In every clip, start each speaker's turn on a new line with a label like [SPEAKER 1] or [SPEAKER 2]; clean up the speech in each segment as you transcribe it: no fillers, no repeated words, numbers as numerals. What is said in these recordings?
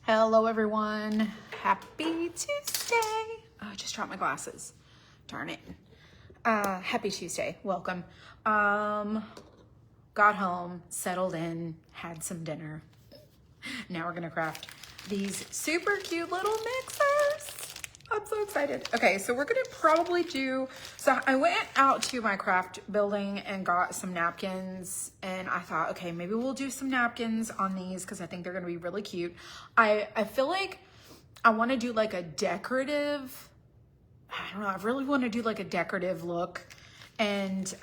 [SPEAKER 1] Hello everyone, happy Tuesday. Oh, I just dropped my glasses, darn it. Happy Tuesday, welcome. Got home, settled in, had some dinner. Now we're gonna craft these super cute little mixers. I'm so excited. Okay, so we're gonna probably do, so I went out to my craft building and got some napkins, and I thought, okay, maybe we'll do some napkins on these because I think they're gonna be really cute. I feel like I wanna do like a decorative, I don't know, I really wanna do like a decorative look. And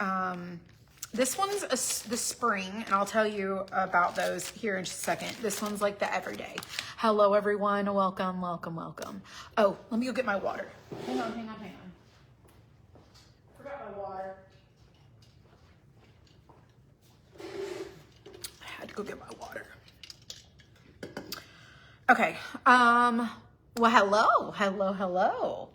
[SPEAKER 1] this one's the spring, and I'll tell you about those here in just a second. This one's like the everyday. Hello, everyone. Welcome, welcome, welcome. Oh, let me go get my water. Hang on. Forgot my water. I had to go get my water. Okay. Well, hello.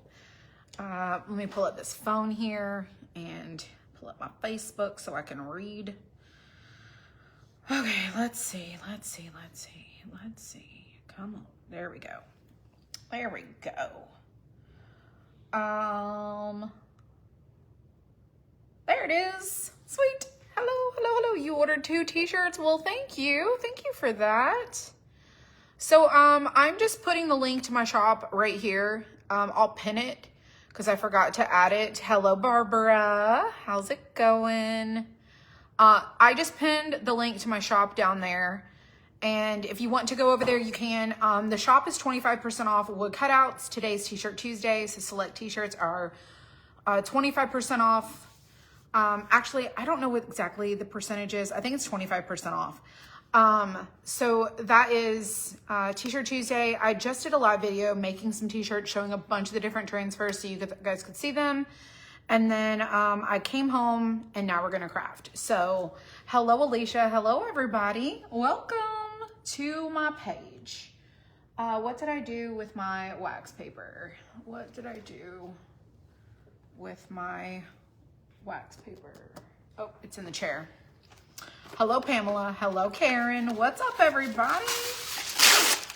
[SPEAKER 1] Let me pull up this phone here and pull up my Facebook so I can read. Okay, let's see. Come on, there we go. There it is. Sweet. Hello. You ordered 2 t-shirts. Well, thank you for that. So, I'm just putting the link to my shop right here. I'll pin it because I forgot to add it. Hello, Barbara. How's it going? I just pinned the link to my shop down there. And if you want to go over there, you can. The shop is 25% off wood cutouts. Today's T-shirt Tuesday, so select t-shirts are 25% off. Actually, I don't know what exactly the percentage is. I think it's 25% off. So that is T-shirt Tuesday. I just did a live video making some t-shirts, showing a bunch of the different transfers so you guys could see them. And then I came home and now we're gonna craft. So hello, Alicia. Hello, everybody. Welcome to my page. What did I do with my wax paper? Oh, it's in the chair. Hello, Pamela. Hello, Karen. What's up, everybody?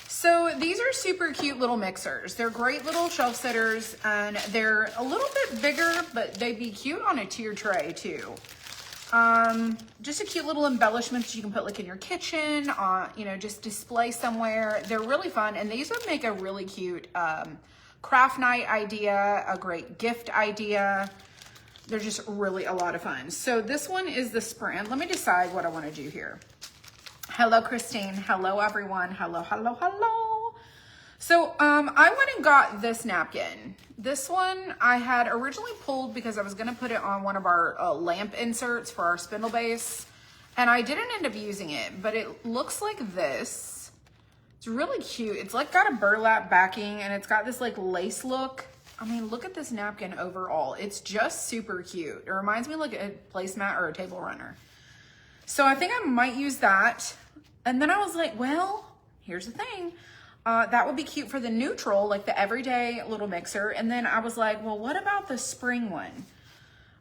[SPEAKER 1] So these are super cute little mixers. They're great little shelf sitters, and they're a little bit bigger, but they'd be cute on a tier tray too. Just a cute little embellishment that you can put like in your kitchen, just display somewhere. They're really fun, and these would make a really cute craft night idea, a great gift idea. They're just really a lot of fun. So this one is the spring. Let me decide what I want to do here. Hello, Christine. Hello, everyone. Hello. So I went and got this napkin. This one I had originally pulled because I was going to put it on one of our lamp inserts for our spindle base. And I didn't end up using it, but it looks like this. It's really cute. It's like got a burlap backing, and it's got this like lace look. I mean, look at this napkin overall. It's just super cute. It reminds me of like a placemat or a table runner. So I think I might use that. And then I was like, well, here's the thing. That would be cute for the neutral, like the everyday little mixer. And then I was like, well, what about the spring one?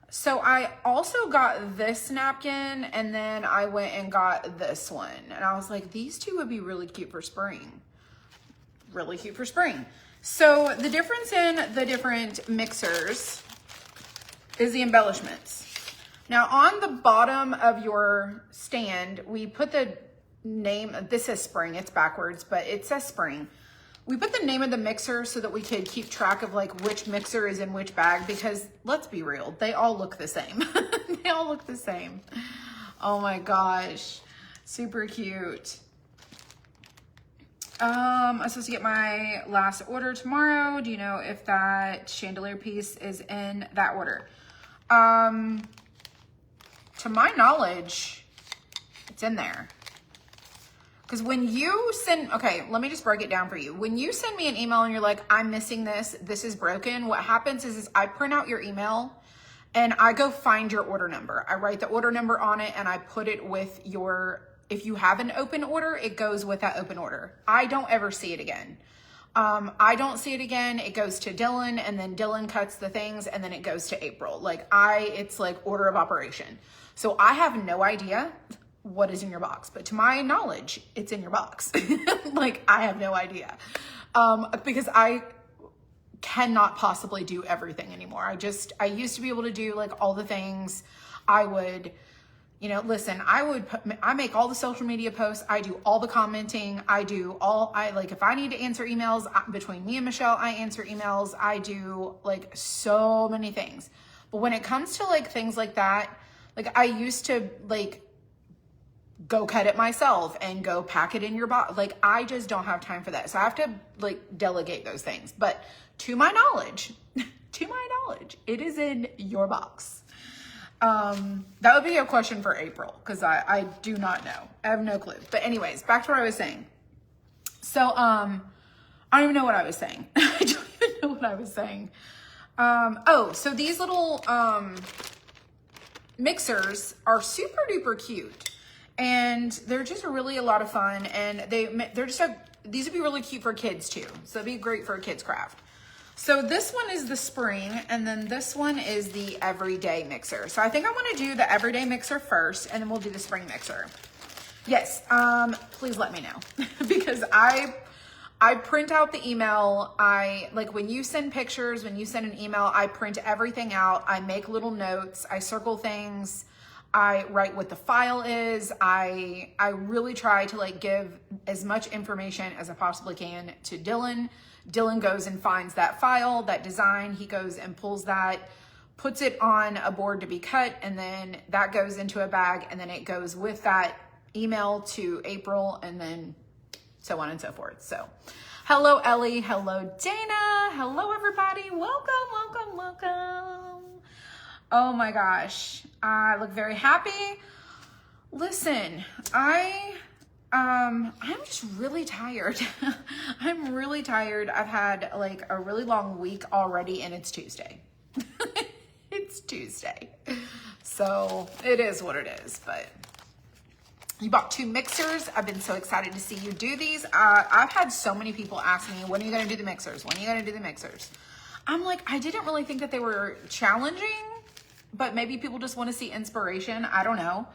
[SPEAKER 1] So I also got this napkin, and then I went and got this one. And I was like, these two would be really cute for spring. Really cute for spring. So the difference in the different mixers is the embellishments. Now on the bottom of your stand, we put the name, this says spring, it's backwards, but it says spring. We put the name of the mixer so that we could keep track of like which mixer is in which bag, because let's be real, they all look the same. They all look the same. Oh my gosh, super cute. I'm supposed to get my last order tomorrow. Do you know if that chandelier piece is in that order? To my knowledge, it's in there. Because when you send, okay, let me just break it down for you. When you send me an email and you're like, I'm missing this, this is broken, what happens is I print out your email and I go find your order number. I write the order number on it and I put it with your, if you have an open order, it goes with that open order. I don't ever see it again. I don't see it again. It goes to Dylan, and then Dylan cuts the things, and then it goes to April. It's like order of operation. So I have no idea what is in your box, but to my knowledge, it's in your box. Like, I have no idea. Because I cannot possibly do everything anymore. I used to be able to do like all the things. I would, you know, listen, I make all the social media posts. I do all the commenting. If I need to answer emails between me and Michelle, I answer emails. I do like so many things. But when it comes to like things like that, like I used to like go cut it myself and go pack it in your box. Like, I just don't have time for that. So I have to like delegate those things. But to my knowledge, it is in your box. That would be a question for April, because I do not know. I have no clue. But anyways, back to what I was saying. So, I don't even know what I was saying. I don't even know what I was saying. So these little, mixers are super duper cute. And they're just really a lot of fun, and these would be really cute for kids too. So it'd be great for a kid's craft. So this one is the spring, and then this one is the everyday mixer. So I think I want to do the everyday mixer first, and then we'll do the spring mixer. Yes, please let me know. Because I print out the email. Like when you send pictures, when you send an email, I print everything out. I make little notes. I circle things. I write what the file is. I really try to like give as much information as I possibly can to Dylan. Dylan goes and finds that file, that design. He goes and pulls that, puts it on a board to be cut, and then that goes into a bag, and then it goes with that email to April, and then so on and so forth. So hello, Ellie. Hello, Dana. Hello, everybody. Welcome. Oh my gosh, I look very happy. Listen, I'm just really tired. I'm really tired. I've had like a really long week already, and it's Tuesday. It's Tuesday. So it is what it is, but you bought 2 mixers. I've been so excited to see you do these. I've had so many people ask me, when are you going to do the mixers? When are you going to do the mixers? I'm like, I didn't really think that they were challenging, but maybe people just want to see inspiration. I don't know.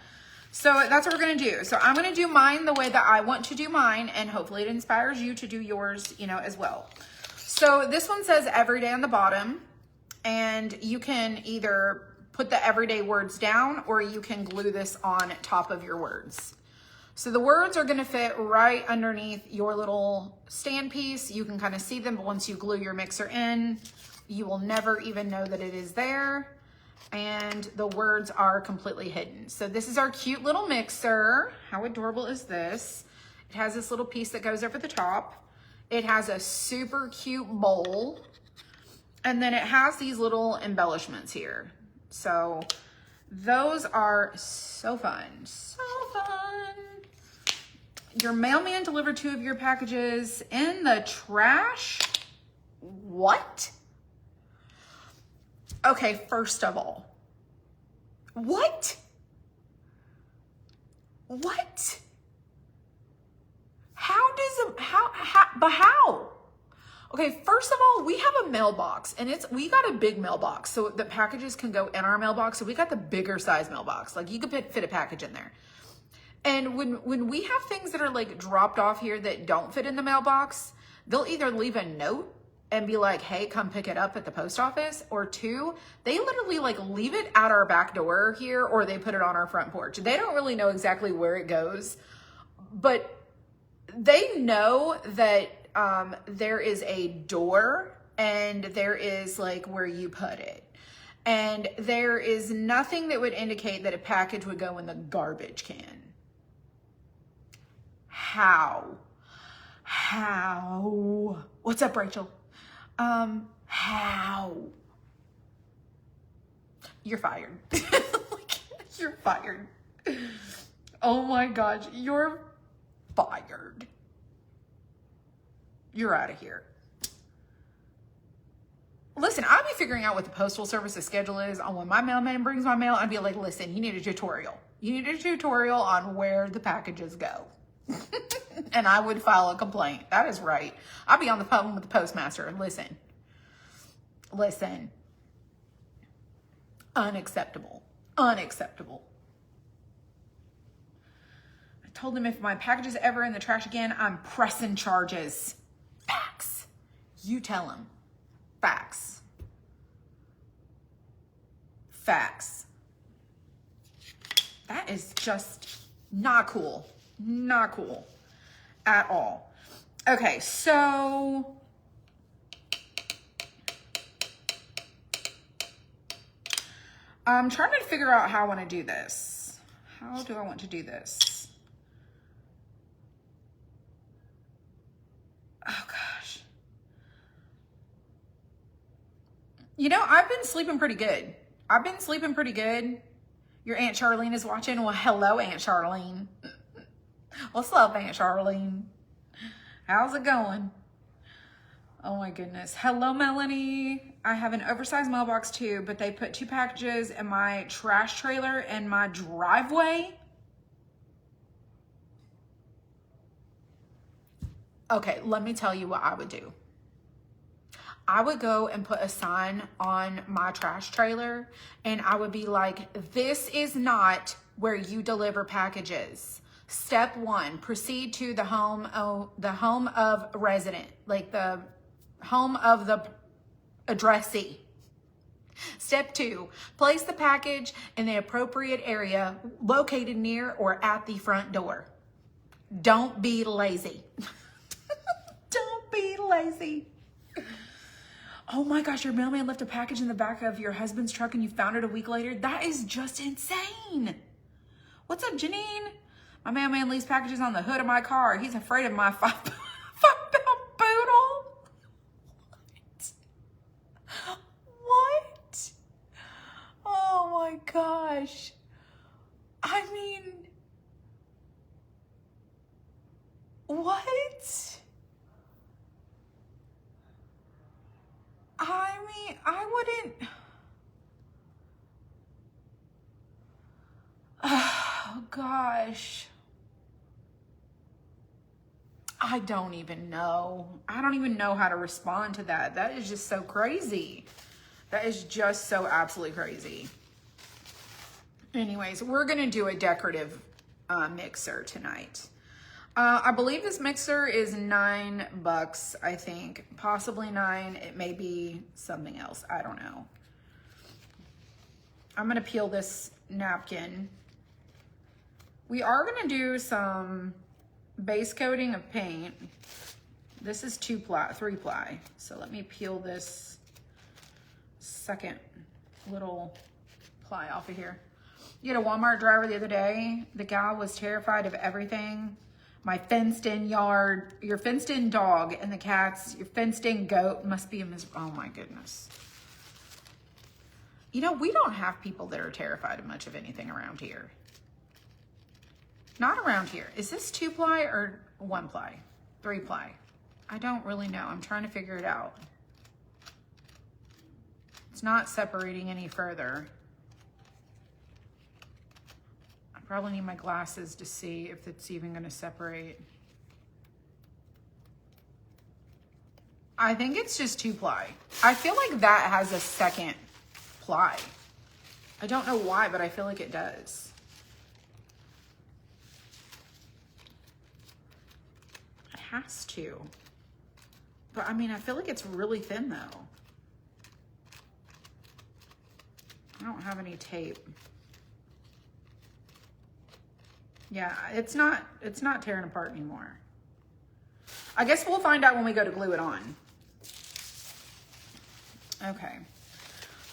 [SPEAKER 1] So that's what we're going to do. So I'm going to do mine the way that I want to do mine, and hopefully it inspires you to do yours, you know, as well. So this one says everyday on the bottom, and you can either put the everyday words down, or you can glue this on top of your words. So the words are going to fit right underneath your little stand piece. You can kind of see them, but once you glue your mixer in, you will never even know that it is there. And the words are completely hidden. So this is our cute little mixer. How adorable is this? It has this little piece that goes over the top. It has a super cute bowl. And then it has these little embellishments here. So those are so fun. So fun. Your mailman delivered 2 of your packages in the trash? What? Okay, first of all, what? How? Okay, first of all, we have a mailbox, and we got a big mailbox so the packages can go in our mailbox. So we got the bigger size mailbox. Like, you could fit a package in there. And when we have things that are like dropped off here that don't fit in the mailbox, they'll either leave a note and be like, hey, come pick it up at the post office, or 2, they literally like leave it at our back door here, or they put it on our front porch. They don't really know exactly where it goes, but they know that there is a door, and there is like where you put it. And there is nothing that would indicate that a package would go in the garbage can. How? What's up, Rachel? How? You're fired. You're fired. Oh my gosh, you're fired. You're out of here. Listen, I'll be figuring out what the postal service's schedule is on when my mailman brings my mail. I'd be like, listen, you need a tutorial. You need a tutorial on where the packages go. And I would file a complaint. That is right. I'll be on the phone with the postmaster. Listen. Unacceptable. Told him if my package is ever in the trash again, I'm pressing charges. Facts. You tell him. Facts. Facts. That is just not cool. Not cool at all. Okay, so I'm trying to figure out how I want to do this. How do I want to do this? Oh gosh. You know, I've been sleeping pretty good. I've been sleeping pretty good. Your Aunt Charlene is watching. Well, hello, Aunt Charlene. What's up, Aunt Charlene? How's it going? Oh my goodness. Hello, Melanie. I have an oversized mailbox too, but they put 2 packages in my trash trailer in my driveway. Okay, let me tell you what I would do. I would go and put a sign on my trash trailer and I would be like, this is not where you deliver packages. Step 1, proceed to the home of resident, like the home of the addressee. Step 2, place the package in the appropriate area located near or at the front door. Don't be lazy. Don't be lazy. Oh my gosh, your mailman left a package in the back of your husband's truck and you found it a week later? That is just insane. What's up, Janine? My mailman leaves packages on the hood of my car. He's afraid of my 5-pound poodle. What? Oh my gosh. I mean, what? I mean, I wouldn't. Oh gosh. I don't even know. I don't even know how to respond to that. That is just so crazy. That is just so absolutely crazy. Anyways, we're going to do a decorative mixer tonight. I believe this mixer is $9, I think. Possibly 9. It may be something else. I don't know. I'm going to peel this napkin. We are going to do some base coating of paint. This is 3 ply. So let me peel this second little ply off of here. You had a Walmart driver the other day. The guy was terrified of everything. My fenced-in yard, your fenced-in dog and the cats, your fenced-in goat must be a oh my goodness. You know, we don't have people that are terrified of much of anything around here. Not around here. Is this 2 ply or 1 ply? 3 ply? I don't really know. I'm trying to figure it out. It's not separating any further. I probably need my glasses to see if it's even going to separate. I think it's just 2 ply. I feel like that has a second ply. I don't know why, but I feel like it does. It has to. But I mean, I feel like it's really thin though. I don't have any tape. Yeah, it's not tearing apart anymore. I guess we'll find out when we go to glue it on. Okay.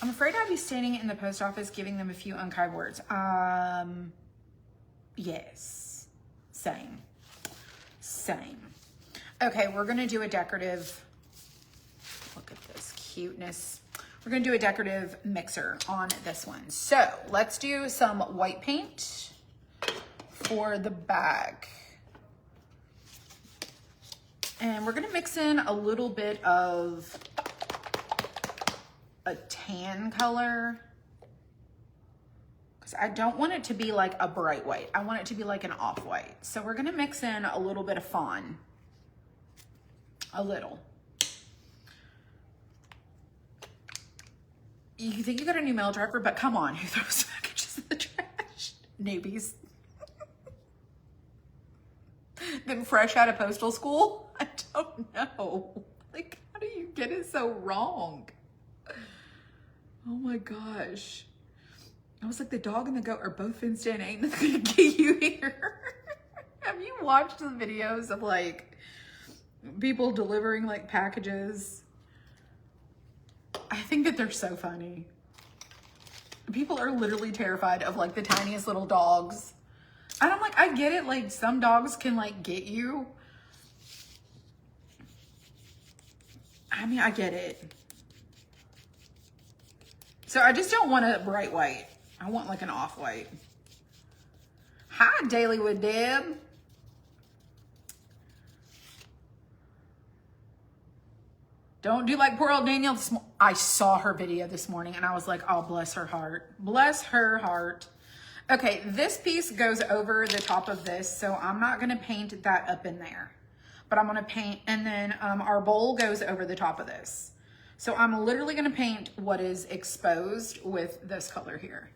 [SPEAKER 1] I'm afraid I'd be standing in the post office giving them a few unkind words. Yes. Same. Okay, we're gonna do a decorative, look at this cuteness. We're gonna do a decorative mixer on this one. So let's do some white paint for the bag. And we're gonna mix in a little bit of a tan color, because I don't want it to be like a bright white. I want it to be like an off-white. So we're gonna mix in a little bit of fawn. A little. You think you got a new mail driver, but come on, who throws packages in the trash? Newbies. than fresh out of postal school? I don't know. Like, how do you get it so wrong? Oh my gosh. I was like, the dog and the goat are both fenced in. Ain't nothing gonna get you here. Have you watched the videos of like people delivering like packages? I think that they're so funny. People are literally terrified of like the tiniest little dogs. And I'm like, I get it. Like some dogs can like get you. I mean, I get it. So I just don't want a bright white. I want like an off-white. Hi, Dailywood Deb. Don't do like poor old Danielle. I saw her video this morning and I was like, oh, bless her heart. Bless her heart. Okay, this piece goes over the top of this, so I'm not gonna paint that up in there. But I'm gonna paint, and then our bowl goes over the top of this. So I'm literally gonna paint what is exposed with this color here.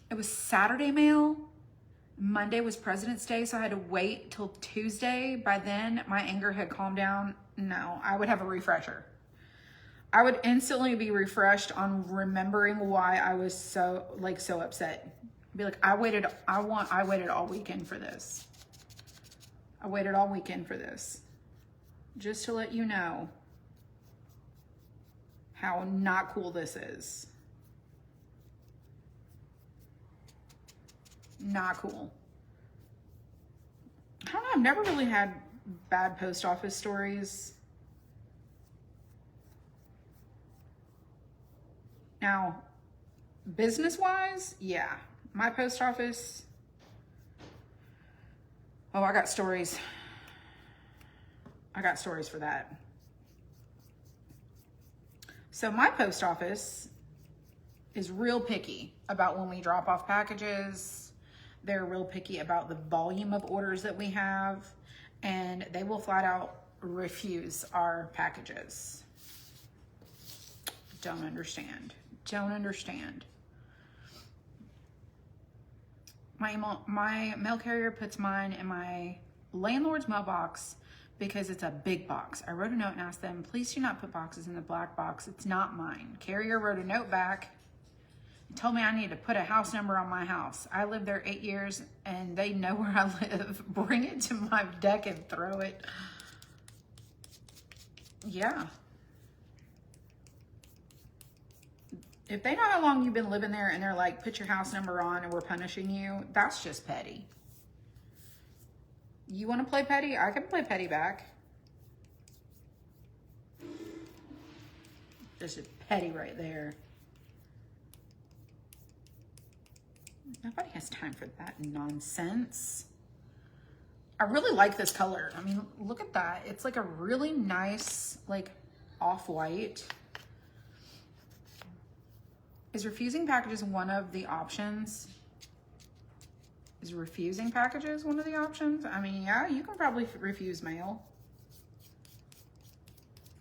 [SPEAKER 1] It was Saturday mail. Monday was President's Day, so I had to wait till Tuesday. By then, my anger had calmed down. No, I would have a refresher. I would instantly be refreshed on remembering why I was so upset. Be like, I waited all weekend for this. I waited all weekend for this. Just to let you know how not cool this is. Not cool. I don't know, I've never really had bad post office stories. Now, business-wise, yeah, my post office, oh, I got stories. I got stories for that. So my post office is real picky about when we drop off packages. They're real picky about the volume of orders that we have, and they will flat out refuse our packages. Don't understand. Don't understand. My mail carrier puts mine in my landlord's mailbox because it's a big box. I wrote a note and asked them, please do not put boxes in the black box. It's not mine. Carrier wrote a note back and told me I need to put a house number on my house. I lived there 8 years and they know where I live. Bring it to my deck and throw it. Yeah. If they know how long you've been living there and they're like, put your house number on and we're punishing you, that's just petty. You want to play petty? I can play petty back. This is petty right there. Nobody has time for that nonsense. I really like this color. I mean, look at that. It's like a really nice, like, off-white. Is refusing packages one of the options? Is refusing packages one of the options? I mean, yeah, you can probably refuse mail.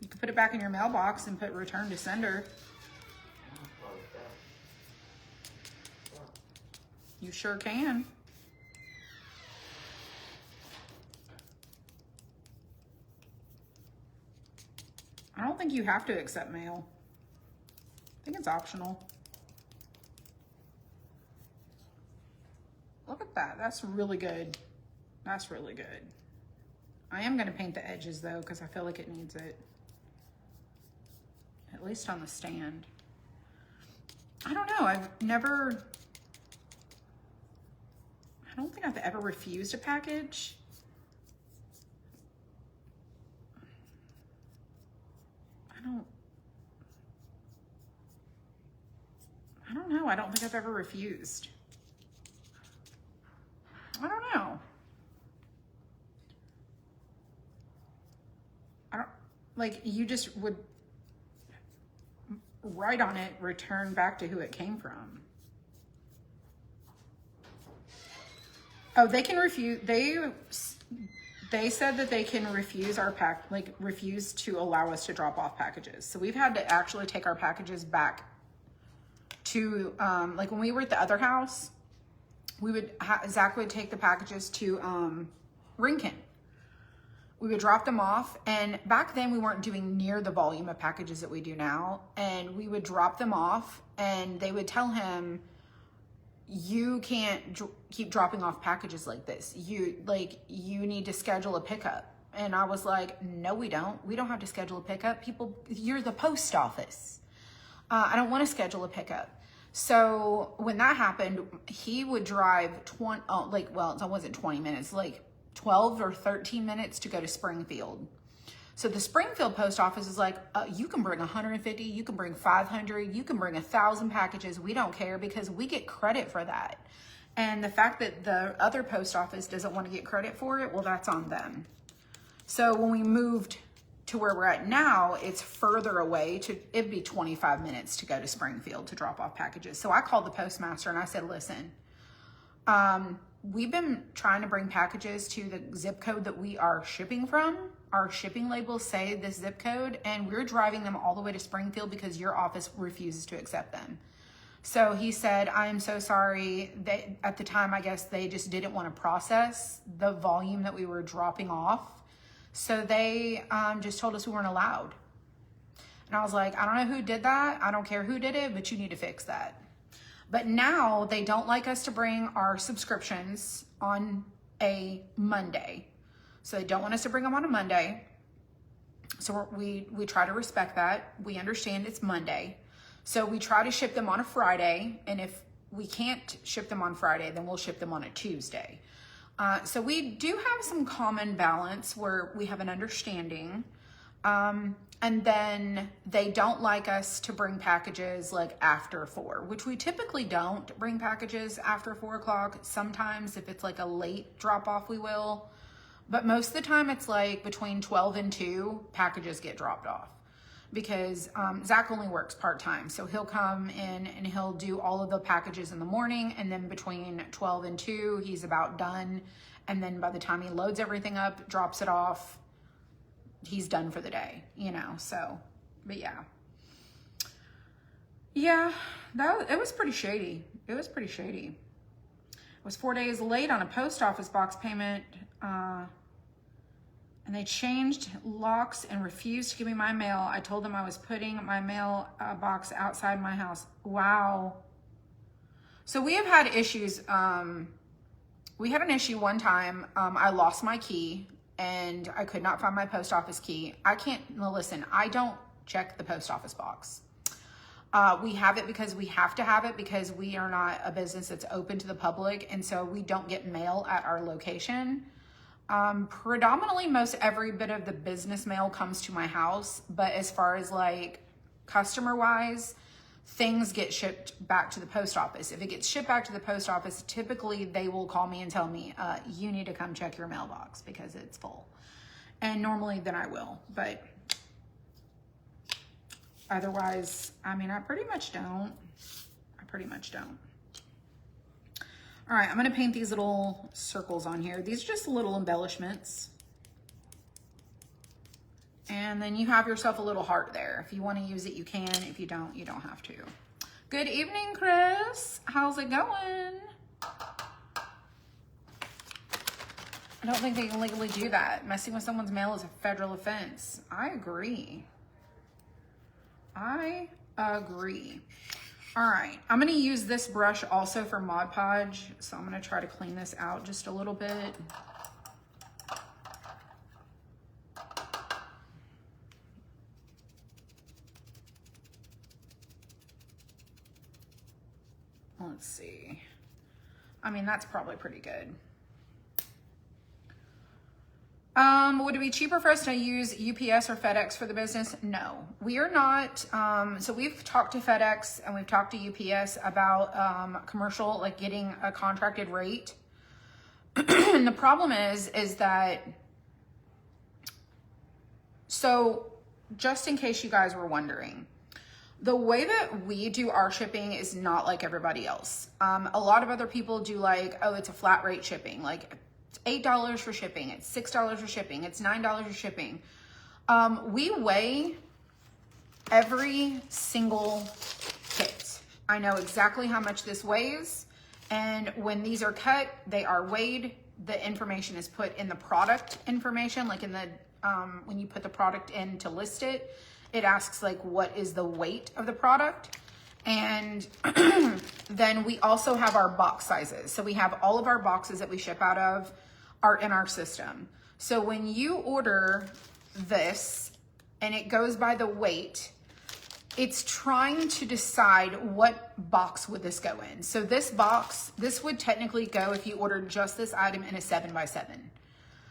[SPEAKER 1] You can put it back in your mailbox and put return to sender. You sure can. I don't think you have to accept mail. I think it's optional. Look at that. That's really good. That's really good. I am going to paint the edges though because I feel like it needs it. At least on the stand. I don't know. I don't think I've ever refused a package. I don't know. I don't think I've ever refused. I don't know. Like, you just would write on it, return back to who it came from. Oh, they can refuse, they said that they can refuse our refuse to allow us to drop off packages. So we've had to actually take our packages back to, like when we were at the other house, Zach would take the packages to Rincon. We would drop them off, and back then we weren't doing near the volume of packages that we do now. And we would drop them off, and they would tell him, you can't keep dropping off packages like this. You need to schedule a pickup. And I was like, no, we don't. We don't have to schedule a pickup. You're the post office. I don't want to schedule a pickup. So when that happened, he would drive it wasn't 20 minutes, like 12 or 13 minutes to go to Springfield. So the Springfield post office is like, you can bring 150, you can bring 500, you can bring 1,000 packages. We don't care because we get credit for that. And the fact that the other post office doesn't want to get credit for it, well, that's on them. So when we moved to where we're at now, it's further away. It'd be 25 minutes to go to Springfield to drop off packages. So I called the postmaster and I said, listen, we've been trying to bring packages to the zip code that we are shipping from. Our shipping labels say this zip code, and we're driving them all the way to Springfield because your office refuses to accept them. So he said, I am so sorry. At the time, I guess they just didn't want to process the volume that we were dropping off. So they just told us we weren't allowed. And I was like, I don't know who did that. I don't care who did it, but you need to fix that. But now they don't like us to bring our subscriptions on a Monday. So they don't want us to bring them on a Monday. So we try to respect that. We understand it's Monday. So we try to ship them on a Friday. And if we can't ship them on Friday, then we'll ship them on a Tuesday. So we do have some common balance where we have an understanding. And then they don't like us to bring packages like after 4, which we typically don't bring packages after 4 o'clock. Sometimes if it's like a late drop off, we will. But most of the time it's like between 12 and 2, packages get dropped off. Because Zach only works part-time. So he'll come in and he'll do all of the packages in the morning. And then between 12 and 2, he's about done. And then by the time he loads everything up, drops it off, he's done for the day, so, but yeah. Yeah, it was pretty shady. It was pretty shady. I was 4 days late on a post office box payment, and they changed locks and refused to give me my mail. I told them I was putting my mail box outside my house. Wow. So we have had issues. We had an issue one time. I lost my key and I could not find my post office key. Listen, I don't check the post office box. We have it because we have to have it because we are not a business that's open to the public. And so we don't get mail at our location. Predominantly most every bit of the business mail comes to my house, but as far as like customer wise, things get shipped back to the post office. If it gets shipped back to the post office, typically they will call me and tell me, you need to come check your mailbox because it's full. And normally then I will, but otherwise, I pretty much don't. All right, I'm gonna paint these little circles on here. These are just little embellishments. And then you have yourself a little heart there. If you wanna use it, you can. If you don't have to. Good evening, Chris. How's it going? I don't think they can legally do that. Messing with someone's mail is a federal offense. I agree. All right, I'm gonna use this brush also for Mod Podge. So I'm gonna try to clean this out just a little bit. Let's see. That's probably pretty good. Would it be cheaper for us to use UPS or FedEx for the business? No, we are not. So we've talked to FedEx and we've talked to UPS about commercial, like getting a contracted rate. And the problem is that, so just in case you guys were wondering, the way that we do our shipping is not like everybody else. A lot of other people do like, oh, it's a flat rate shipping. Like it's $8 for shipping. It's $6 for shipping. It's $9 for shipping. We weigh every single kit. I know exactly how much this weighs And when these are cut, they are weighed. The information is put in the product information, like in the, when you put the product in to list it, it asks like, what is the weight of the product? And then we also have our box sizes. So we have all of our boxes that we ship out of are in our system. So when you order this and it goes by the weight, it's trying to decide what box would this go in. So this box, this would technically go if you ordered just this item in a 7x7.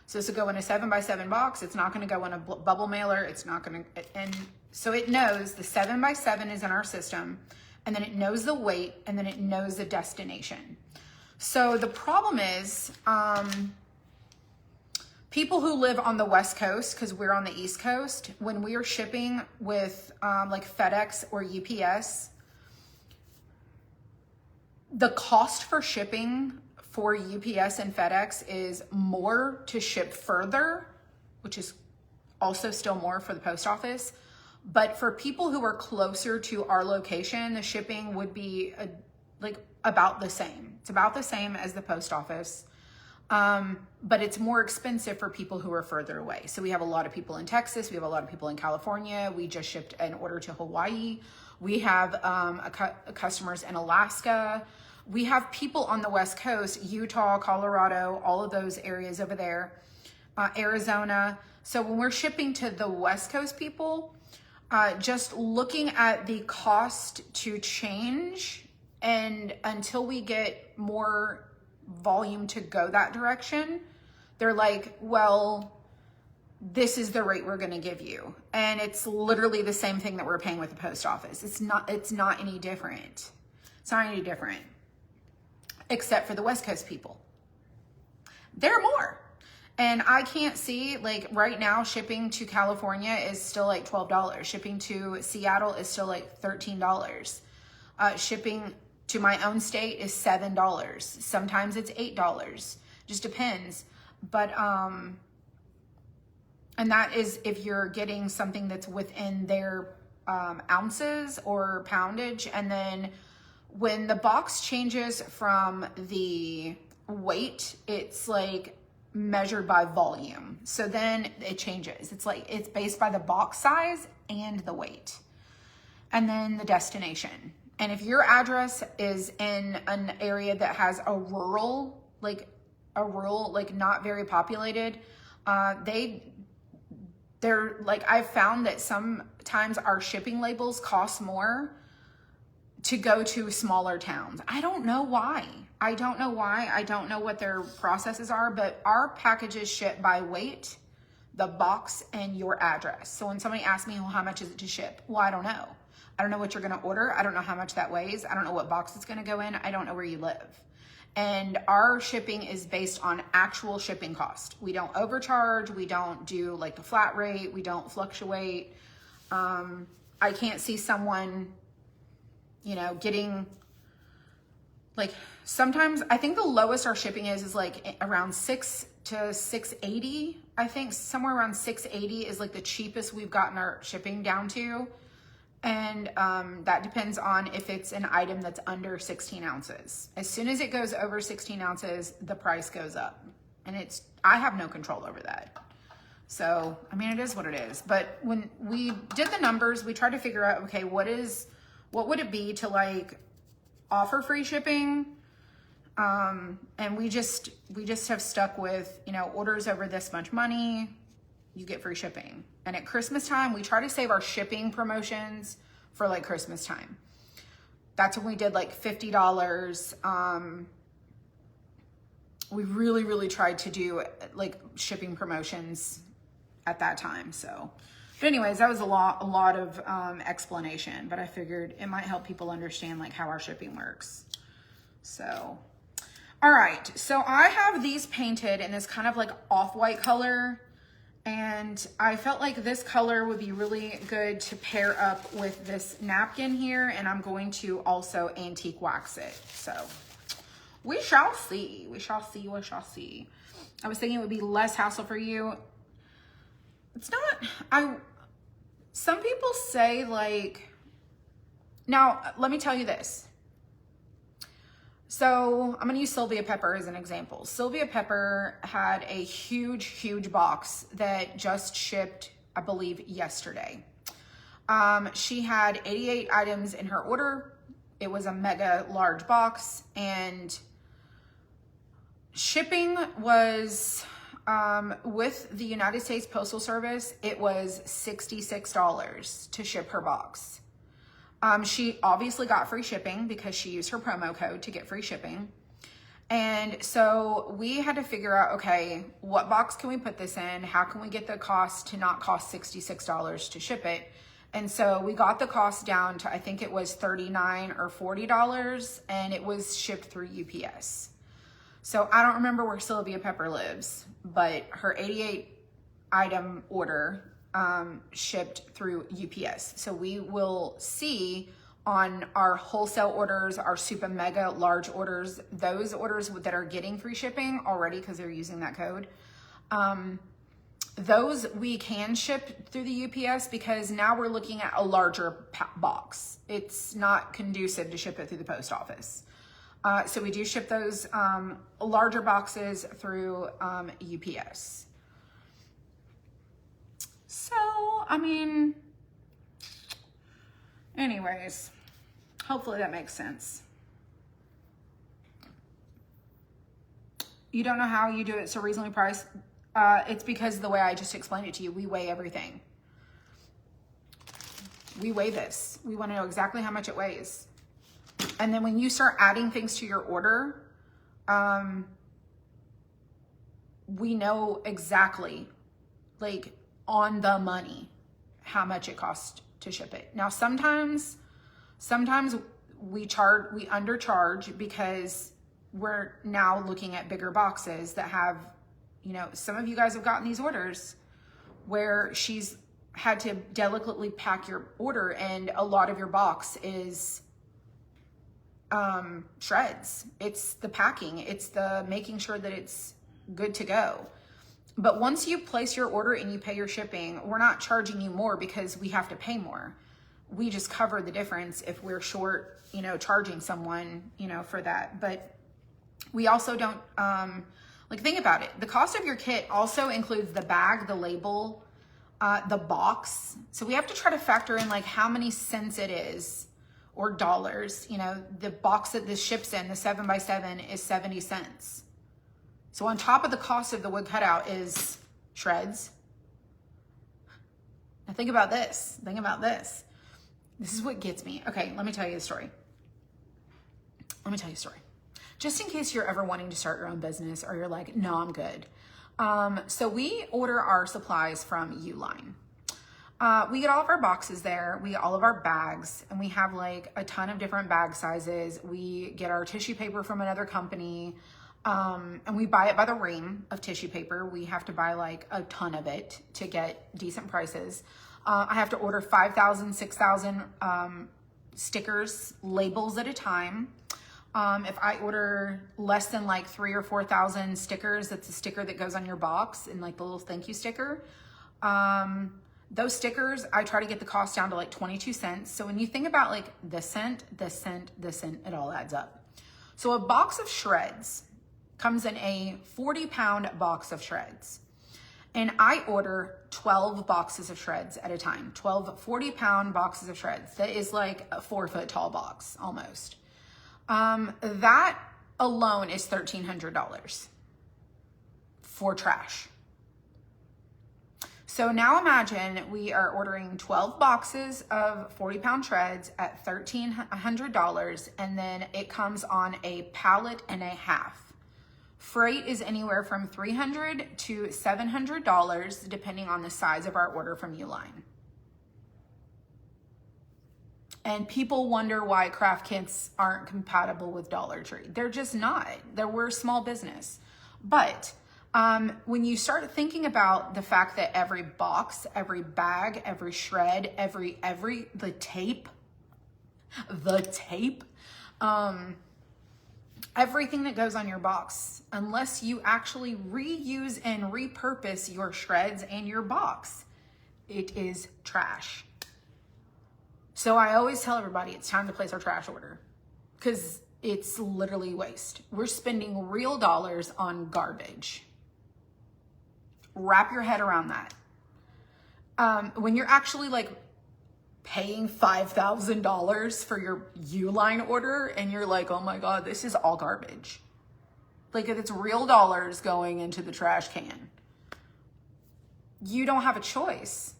[SPEAKER 1] So this would go in a 7x7 box. It's not going to go in a bubble mailer. It's not going to, and so it knows the 7x7 is in our system, and then it knows the weight, and then it knows the destination. So the problem is, people who live on the West Coast, because we're on the East Coast, when we are shipping with like FedEx or UPS, the cost for shipping for UPS and FedEx is more to ship further, which is also still more for the post office. But for people who are closer to our location, the shipping would be like about the same. It's about the same as the post office. But it's more expensive for people who are further away. So we have a lot of people in Texas. We have a lot of people in California. We just shipped an order to Hawaii. We have customers in Alaska. We have people on the West Coast, Utah, Colorado, all of those areas over there, Arizona. So when we're shipping to the West Coast people, just looking at the cost to change, and until we get more volume to go that direction, they're like, well, this is the rate we're going to give you. And it's literally the same thing that we're paying with the post office. It's not any different. It's not any different, except for the West Coast people. They're more. And I can't see, like right now, shipping to California is still like $12. Shipping to Seattle is still like $13. Shipping to my own state is $7. Sometimes it's $8. Just depends. But, and that is if you're getting something that's within their ounces or poundage. And then when the box changes from the weight, it's like measured by volume. So then it changes. It's like, it's based by the box size and the weight. And then the destination. And if your address is in an area that has a rural, like not very populated, they're like, I've found that sometimes our shipping labels cost more to go to smaller towns. I don't know why. I don't know why. I don't know what their processes are, but our packages ship by weight, the box, and your address. So when somebody asks me, well, how much is it to ship? Well, I don't know. I don't know what you're going to order. I don't know how much that weighs. I don't know what box it's going to go in. I don't know where you live. And our shipping is based on actual shipping cost. We don't overcharge. We don't do like the flat rate. We don't fluctuate. I can't see someone, you know, getting like, sometimes I think the lowest our shipping is like around $6 to $6.80. I think somewhere around $6.80 is like the cheapest we've gotten our shipping down to. And that depends on if it's an item that's under 16 ounces. As soon as it goes over 16 ounces, the price goes up. And I have no control over that. So, I mean, it is what it is. But when we did the numbers, we tried to figure out, okay, what would it be to like offer free shipping? And we just have stuck with, you know, orders over this much money, you get free shipping. And at Christmas time, we try to save our shipping promotions for like Christmas time. That's when we did like $50. We really, really tried to do like shipping promotions at that time. So, but anyways, that was a lot of explanation, but I figured it might help people understand like how our shipping works. So, all right. So I have these painted in this kind of like off-white color. And I felt like this color would be really good to pair up with this napkin here. And I'm going to also antique wax it. So we shall see. We shall see. We shall see. I was thinking it would be less hassle for you. It's not. Some people say like, now let me tell you this. So I'm going to use Sylvia Pepper as an example. Sylvia Pepper had a huge, huge box that just shipped, I believe, yesterday. She had 88 items in her order. It was a mega large box, and shipping was, with the United States Postal Service, it was $66 to ship her box. She obviously got free shipping because she used her promo code to get free shipping. And so we had to figure out, okay, what box can we put this in? How can we get the cost to not cost $66 to ship it? And so we got the cost down to, I think it was $39 or $40, and it was shipped through UPS. So I don't remember where Sylvia Pepper lives, but her 88 item order shipped through UPS. So we will see on our wholesale orders, our super mega large orders, those orders that are getting free shipping already because they're using that code. Those we can ship through the UPS because now we're looking at a larger box. It's not conducive to ship it through the post office. So we do ship those larger boxes through UPS. So, I mean, anyways, hopefully that makes sense. You don't know how you do it so reasonably priced? It's because of the way I just explained it to you. We weigh everything. We weigh this. We want to know exactly how much it weighs. And then when you start adding things to your order, we know exactly, like, on the money, how much it costs to ship it. Now, sometimes we undercharge because we're now looking at bigger boxes that have, you know, some of you guys have gotten these orders where she's had to delicately pack your order, and a lot of your box is shreds. It's the packing, it's the making sure that it's good to go. But once you place your order and you pay your shipping, we're not charging you more because we have to pay more. We just cover the difference if we're short, you know, charging someone, you know, for that. But we also don't, like, think about it. The cost of your kit also includes the bag, the label, the box. So we have to try to factor in, like, how many cents it is, or dollars. You know, the box that this ships in, the 7x7, is 70 cents. So on top of the cost of the wood cutout is shreds. Now think about this. Think about this. This is what gets me. Okay, let me tell you the story. Let me tell you a story. Just in case you're ever wanting to start your own business, or you're like, no, I'm good. So we order our supplies from Uline. We get all of our boxes there. We get all of our bags, and we have like a ton of different bag sizes. We get our tissue paper from another company. And we buy it by the ream of tissue paper. We have to buy like a ton of it to get decent prices. I have to order 5,000, 6,000 stickers, labels at a time. If I order less than like 3,000 or 4,000 stickers, that's a sticker that goes on your box, and like the little thank you sticker. Those stickers, I try to get the cost down to like 22 cents. So when you think about like the cent, it all adds up. So a box of shreds comes in a 40-pound box of shreds. And I order 12 boxes of shreds at a time, 12 40-pound boxes of shreds. That is like a 4-foot tall box almost. That alone is $1,300 for trash. So now imagine we are ordering 12 boxes of 40-pound shreds at $1,300, and then it comes on a pallet and a half. Freight is anywhere from $300 to $700, depending on the size of our order from Uline. And people wonder why craft kits aren't compatible with Dollar Tree. They're just not. We're a small business. But when you start thinking about the fact that every box, every bag, every shred, the tape, everything that goes on your box, unless you actually reuse and repurpose your shreds and your box, it is trash. So I always tell everybody it's time to place our trash order, because It's literally waste. We're spending real dollars on garbage. Wrap your head around that. When you're actually like paying $5,000 for your Uline order and you're like, oh my God, this is all garbage. Like if it's real dollars going into the trash can, you don't have a choice.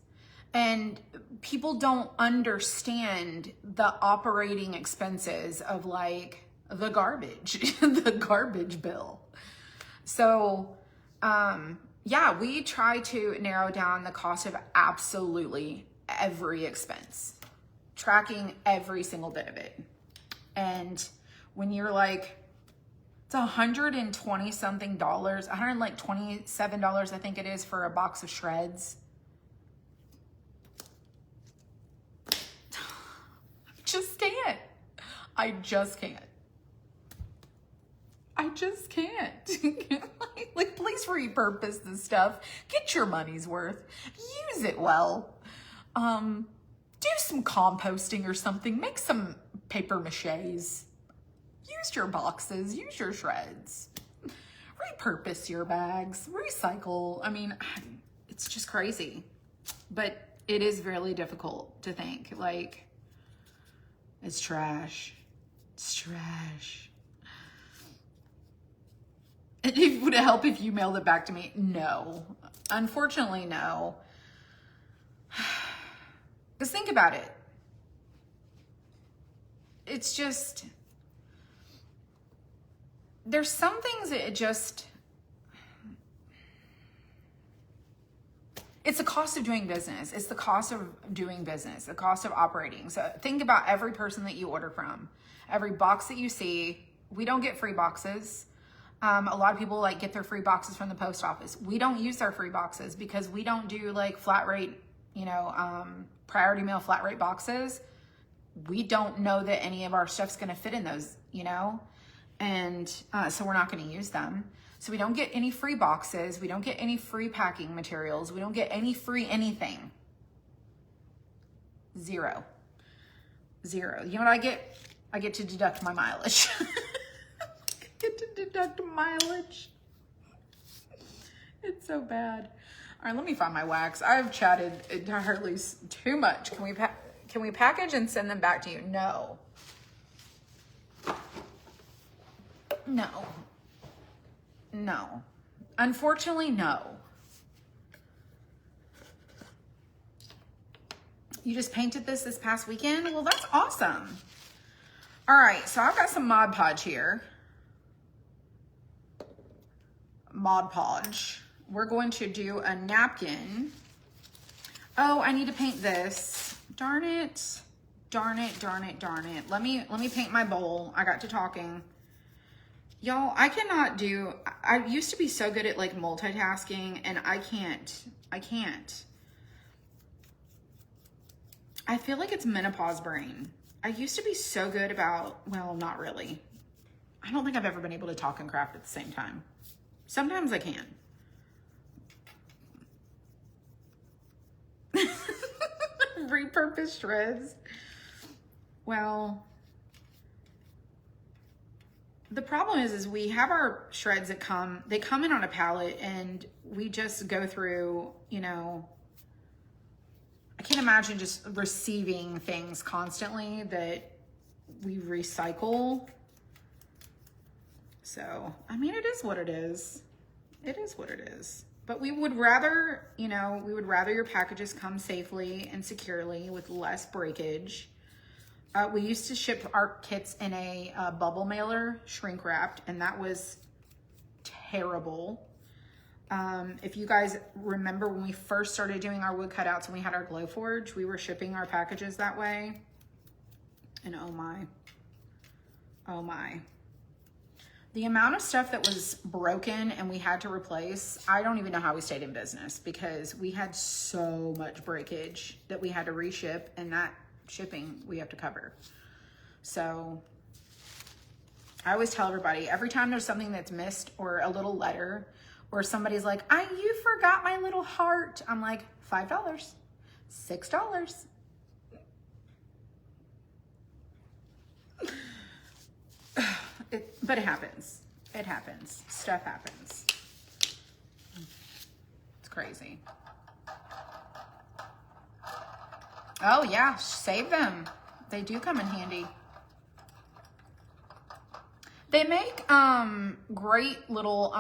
[SPEAKER 1] And people don't understand the operating expenses of like the garbage, the garbage bill. So, yeah, we try to narrow down the cost of absolutely every expense, tracking every single bit of it. And when you're like, it's $120 something, $127, I think it is, for a box of shreds. I just can't. I just can't. I just can't. Like, please repurpose this stuff. Get your money's worth. Use it well. Do some composting or something. Make some paper maches. Use your boxes. Use your shreds. Repurpose your bags. Recycle. I mean, it's just crazy. But it is really difficult to think. Like, it's trash. It's trash. And would it help if you mailed it back to me? No. Unfortunately, no. Because think about it. It's just, there's some things that it just, it's the cost of doing business. It's the cost of doing business, the cost of operating. So think about every person that you order from, every box that you see. We don't get free boxes. A lot of people like get their free boxes from the post office. We don't use our free boxes because we don't do like flat rate, priority mail flat rate boxes. We don't know that any of our stuff's going to fit in those, and so we're not going to use them. So we don't get any free boxes. We don't get any free packing materials. We don't get any free anything. Zero. You know what I get? I get to deduct my mileage. Get to deduct mileage. It's so bad. All right, let me find my wax. I've chatted entirely too much. Can we package and send them back to you? No. No. Unfortunately, no. You just painted this past weekend? Well, that's awesome. All right, so I've got some Mod Podge here. Mod Podge. We're going to do a napkin. Oh, I need to paint this. Darn it. Let me paint my bowl. I got to talking. Y'all, I used to be so good at like multitasking, and I can't. I feel like it's menopause brain. I used to be so good about, well, not really. I don't think I've ever been able to talk and craft at the same time. Sometimes I can. Repurpose shreds. Well, the problem is we have our shreds that they come in on a pallet, and we just go through, I can't imagine just receiving things constantly that we recycle. So, I mean, it is what it is. It is what it is. But we would rather, your packages come safely and securely with less breakage. We used to ship our kits in a bubble mailer, shrink wrapped, and that was terrible. If you guys remember when we first started doing our wood cutouts and we had our Glowforge, we were shipping our packages that way. And oh my. The amount of stuff that was broken and we had to replace, I don't even know how we stayed in business, because we had so much breakage that we had to reship, and that shipping we have to cover. So I always tell everybody, every time there's something that's missed, or a little letter, or somebody's like, you forgot my little heart. I'm like, $5, $6. But it happens. It happens. Stuff happens. It's crazy. Oh yeah, save them. They do come in handy. They make great little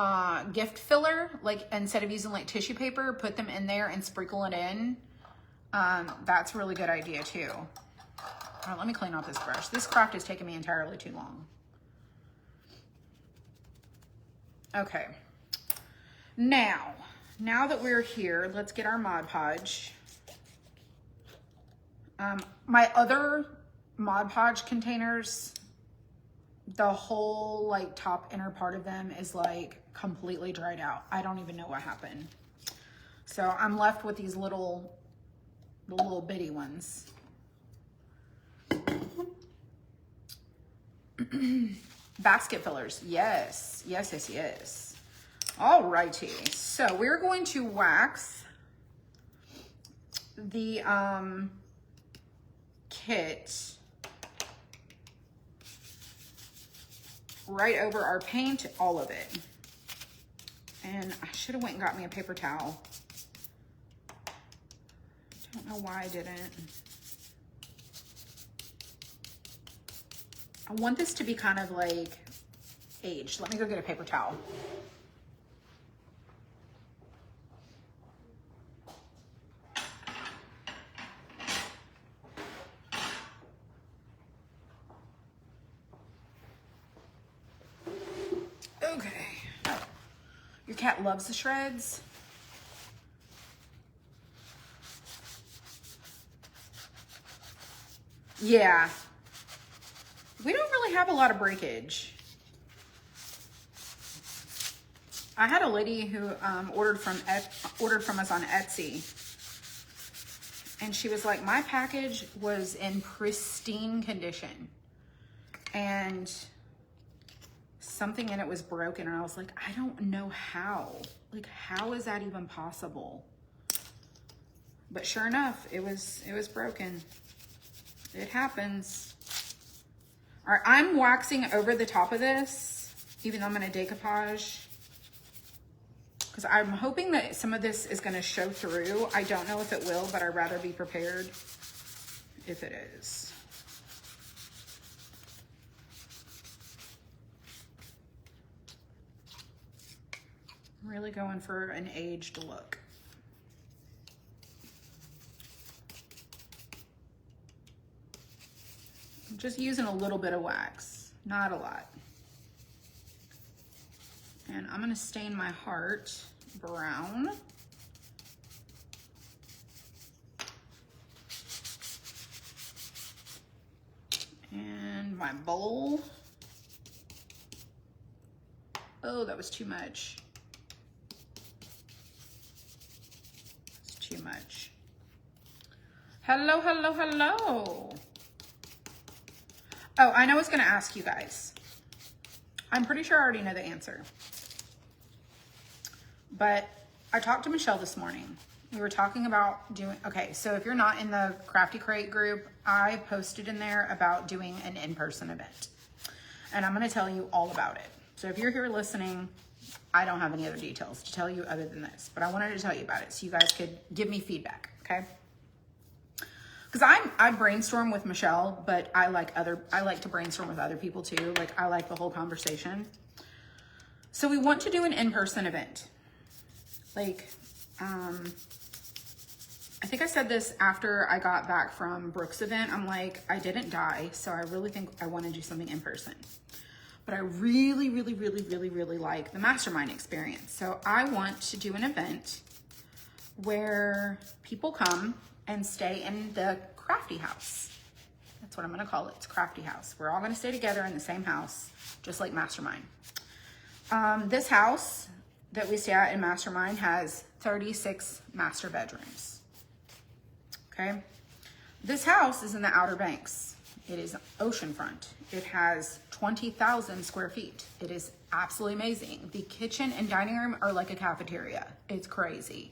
[SPEAKER 1] gift filler. Like instead of using like tissue paper, put them in there and sprinkle it in. That's a really good idea too. All right, let me clean off this brush. This craft is taking me entirely too long. Okay. Now that we're here, let's get our Mod Podge. My other Mod Podge containers, the whole like top inner part of them is like completely dried out. I don't even know what happened. So I'm left with these the little bitty ones. Basket fillers. Yes. Yes, yes, yes. All righty. So we're going to wax the kit right over our paint, all of it. And I should have went and got me a paper towel. Don't know why I didn't. I want this to be kind of like aged. Let me go get a paper towel. Okay. Your cat loves the shreds. Yeah. We don't really have a lot of breakage. I had a lady who ordered from us on Etsy, and she was like, my package was in pristine condition and something in it was broken, and I was like, I don't know how. Like, how is that even possible? But sure enough, it was broken. It happens. All right, I'm waxing over the top of this, even though I'm going to decoupage, because I'm hoping that some of this is going to show through. I don't know if it will, but I'd rather be prepared if it is. I'm really going for an aged look. I'm just using a little bit of wax, not a lot. And I'm gonna stain my heart brown. And my bowl. Oh, that was too much. It's too much. Hello, hello, hello. Oh, I know I was gonna ask you guys. I'm pretty sure I already know the answer. But I talked to Michelle this morning. We were talking about doing, okay, so if you're not in the Crafty Crate group, I posted in there about doing an in-person event. And I'm gonna tell you all about it. So if you're here listening, I don't have any other details to tell you other than this, but I wanted to tell you about it so you guys could give me feedback, okay? Because I brainstorm with Michelle, but I like to brainstorm with other people too. Like, I like the whole conversation. So we want to do an in-person event. Like, I think I said this after I got back from Brooke's event. I'm like, I didn't die, so I really think I want to do something in person. But I really, really, really, really, really like the mastermind experience. So I want to do an event where people come and stay in the Crafty House. That's what I'm gonna call it. It's Crafty House. We're all gonna stay together in the same house, just like Mastermind. This house that we stay at in Mastermind has 36 master bedrooms. Okay. This house is in the Outer Banks. It is oceanfront. It has 20,000 square feet. It is absolutely amazing. The kitchen and dining room are like a cafeteria. It's crazy.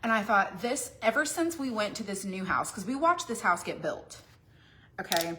[SPEAKER 1] And I thought ever since we went to this new house, because we watched this house get built, okay?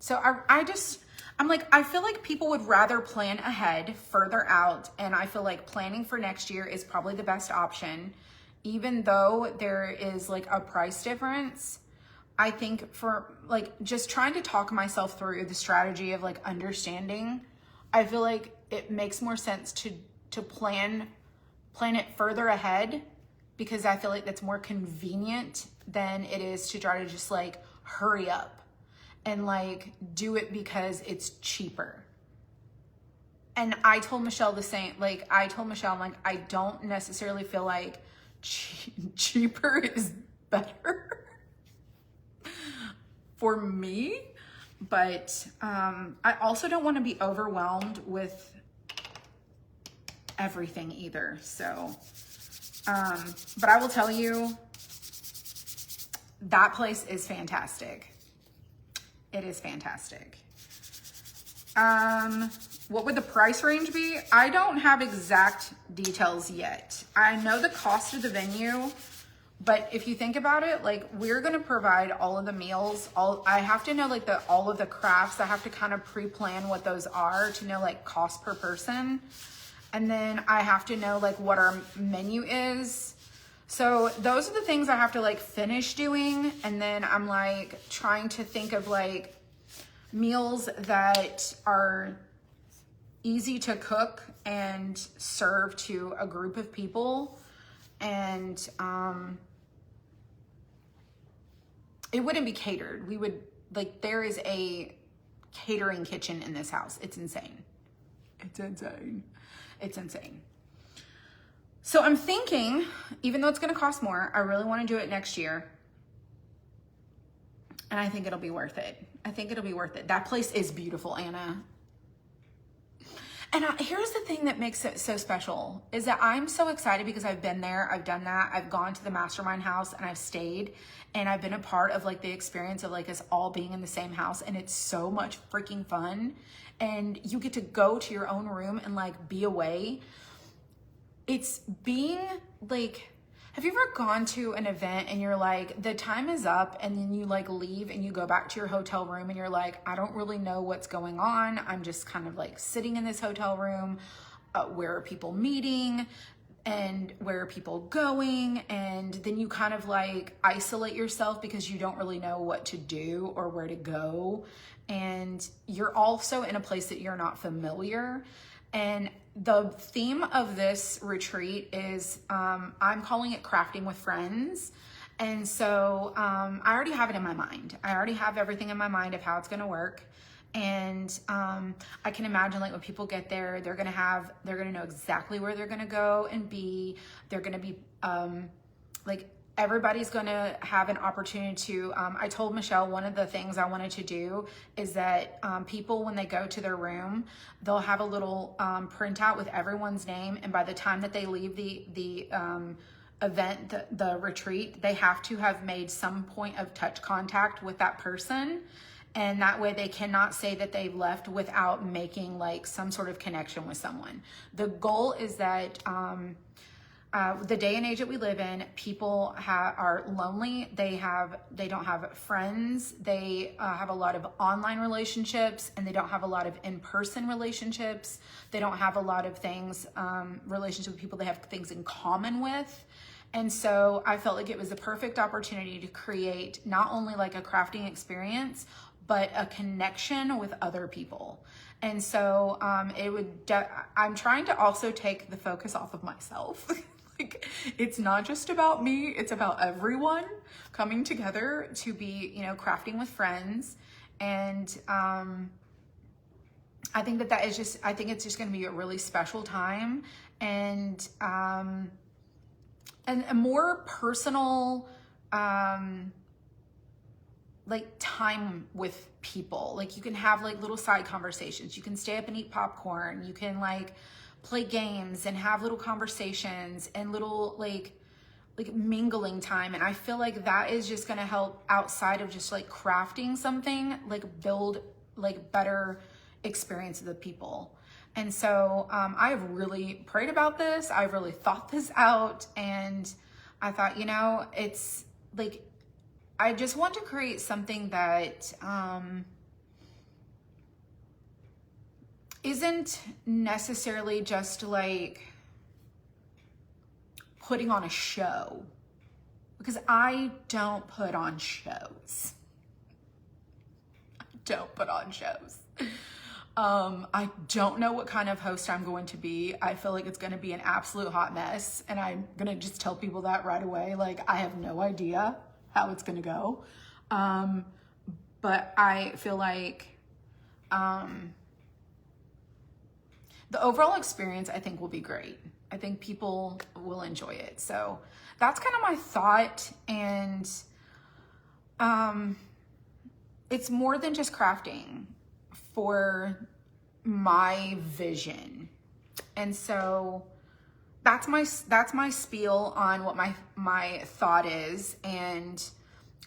[SPEAKER 1] So I'm like, I feel like people would rather plan ahead, further out, and I feel like planning for next year is probably the best option. Even though there is like a price difference, I think for like just trying to talk myself through the strategy of like understanding, I feel like it makes more sense to plan it further ahead, because I feel like that's more convenient than it is to try to just like hurry up and like do it because it's cheaper. And I told Michelle the same, like I told Michelle, I'm like, I don't necessarily feel like cheaper is better for me, but I also don't want to be overwhelmed with everything either. So, but I will tell you, that place is fantastic. It is fantastic. What would the price range be? I don't have exact details yet. I know the cost of the venue, but if you think about it, like we're gonna provide all of the meals. I have to know like all of the crafts. I have to kind of pre-plan what those are to know like cost per person. And then I have to know like what our menu is. So those are the things I have to like finish doing. And then I'm like trying to think of like meals that are easy to cook and serve to a group of people. And it wouldn't be catered. We would like, there is a catering kitchen in this house. It's insane. It's insane. It's insane. So I'm thinking, even though it's going to cost more, I really want to do it next year. And I think it'll be worth it. I think it'll be worth it. That place is beautiful, Anna. And here's the thing that makes it so special is that I'm so excited because I've been there. I've done that. I've gone to the mastermind house and I've stayed and I've been a part of like the experience of like us all being in the same house. And it's so much freaking fun. And you get to go to your own room and like be away. It's being like, have you ever gone to an event and you're like, the time is up, and then you like leave and you go back to your hotel room and you're like, I don't really know what's going on. I'm just kind of like sitting in this hotel room. Where are people meeting and where are people going? And then you kind of like isolate yourself because you don't really know what to do or where to go. And you're also in a place that you're not familiar. And the theme of this retreat is, I'm calling it crafting with friends. And so I already have it in my mind. I already have everything in my mind of how it's going to work. And I can imagine like when people get there, they're going to know exactly where they're going to go and be. They're going to be like, everybody's going to have an opportunity to, I told Michelle one of the things I wanted to do is that people, when they go to their room, they'll have a little printout with everyone's name. And by the time that they leave the event, the retreat, they have to have made some point of touch contact with that person. And that way they cannot say that they've left without making like some sort of connection with someone. The goal is that, the day and age that we live in, people are lonely. They don't have friends. They have a lot of online relationships, and they don't have a lot of in-person relationships. They don't have a lot of things, relationships with people they have things in common with. And so I felt like it was the perfect opportunity to create not only like a crafting experience, but a connection with other people. And so I'm trying to also take the focus off of myself. Like, it's not just about me, it's about everyone coming together to be, crafting with friends. And I think that is just, I think it's just going to be a really special time, and a more personal, like time with people. Like you can have like little side conversations. You can stay up and eat popcorn. You can like play games and have little conversations and little like mingling time. And I feel like that is just going to help outside of just like crafting something, like build like better experience of the people. And so I have really prayed about this. I've really thought this out, and I thought, it's like, I just want to create something that isn't necessarily just like putting on a show, because I don't put on shows. I don't put on shows. I don't know what kind of host I'm going to be. I feel like it's going to be an absolute hot mess, and I'm going to just tell people that right away. Like, I have no idea how it's going to go. But I feel like the overall experience, I think, will be great. I think people will enjoy it. So that's kind of my thought. And it's more than just crafting for my vision. And so that's my spiel on what my thought is. And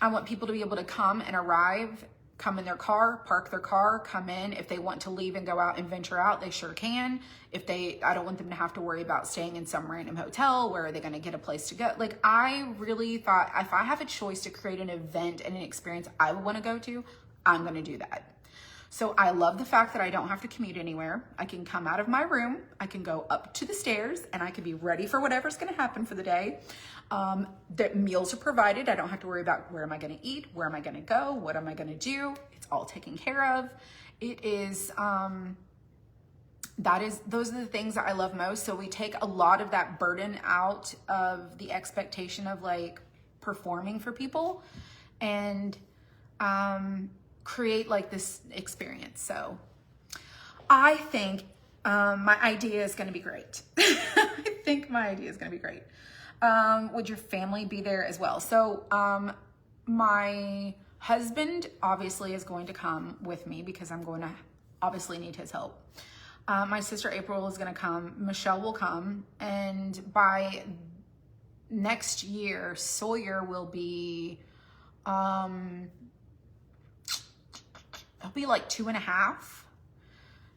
[SPEAKER 1] I want people to be able to come and arrive, come in their car, park their car, come in. If they want to leave and go out and venture out, they sure can. I don't want them to have to worry about staying in some random hotel. Where are they going to get a place to go? Like, I really thought, if I have a choice to create an event and an experience I would want to go to, I'm going to do that. So I love the fact that I don't have to commute anywhere. I can come out of my room, I can go up to the stairs, and I can be ready for whatever's going to happen for the day. The meals are provided. I don't have to worry about where am I going to eat, where am I going to go, what am I going to do. It's all taken care of. It is, those are the things that I love most. So we take a lot of that burden out of the expectation of like performing for people, and create like this experience. So I think my idea is going to be great. I think my idea is going to be great. Would your family be there as well? So my husband obviously is going to come with me because I'm going to obviously need his help. My sister April is going to come. Michelle will come. And by next year, Sawyer will be, he'll be like 2.5.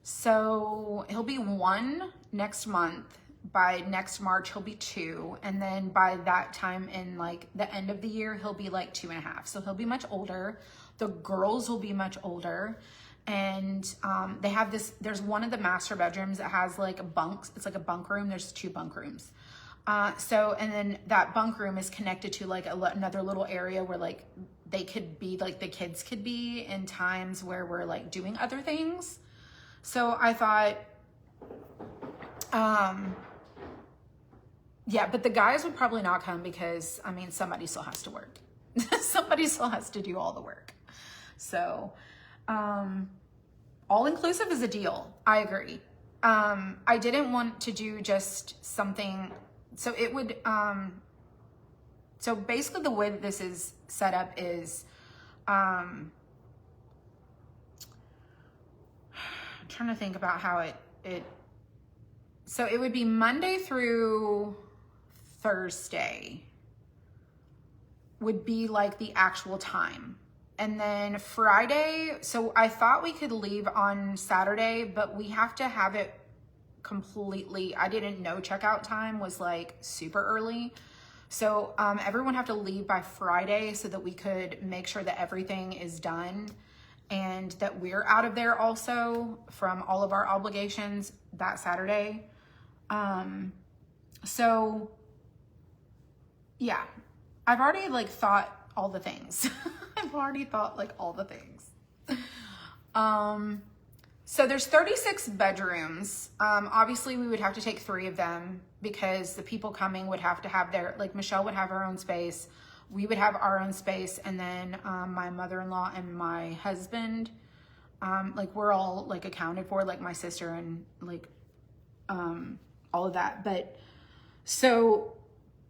[SPEAKER 1] So he'll be 1 next month. By next March, he'll be 2. And then by that time in like the end of the year, he'll be like 2.5. So he'll be much older. The girls will be much older. And they have this, there's one of the master bedrooms that has like bunks. It's like a bunk room. There's 2 bunk rooms. And then that bunk room is connected to like another little area where like they could be, like the kids could be in times where we're like doing other things. So I thought, yeah, but the guys would probably not come because, I mean, somebody still has to work. Somebody still has to do all the work. So, all inclusive is a deal. I agree. I didn't want to do just something, so it would, so basically the way that this is set up is, I'm trying to think about how so it would be Monday through Thursday would be like the actual time. And then Friday, so I thought we could leave on Saturday, but we have to have it completely, I didn't know checkout time was like super early. So everyone have to leave by Friday so that we could make sure that everything is done and that we're out of there also from all of our obligations that Saturday. So yeah, I've already like thought all the things. I've already thought like all the things. So there's 36 bedrooms. Obviously we would have to take 3 of them because the people coming would have to have like Michelle would have her own space. We would have our own space. And then, my mother-in-law and my husband, like we're all like accounted for, like my sister and like, all of that. But so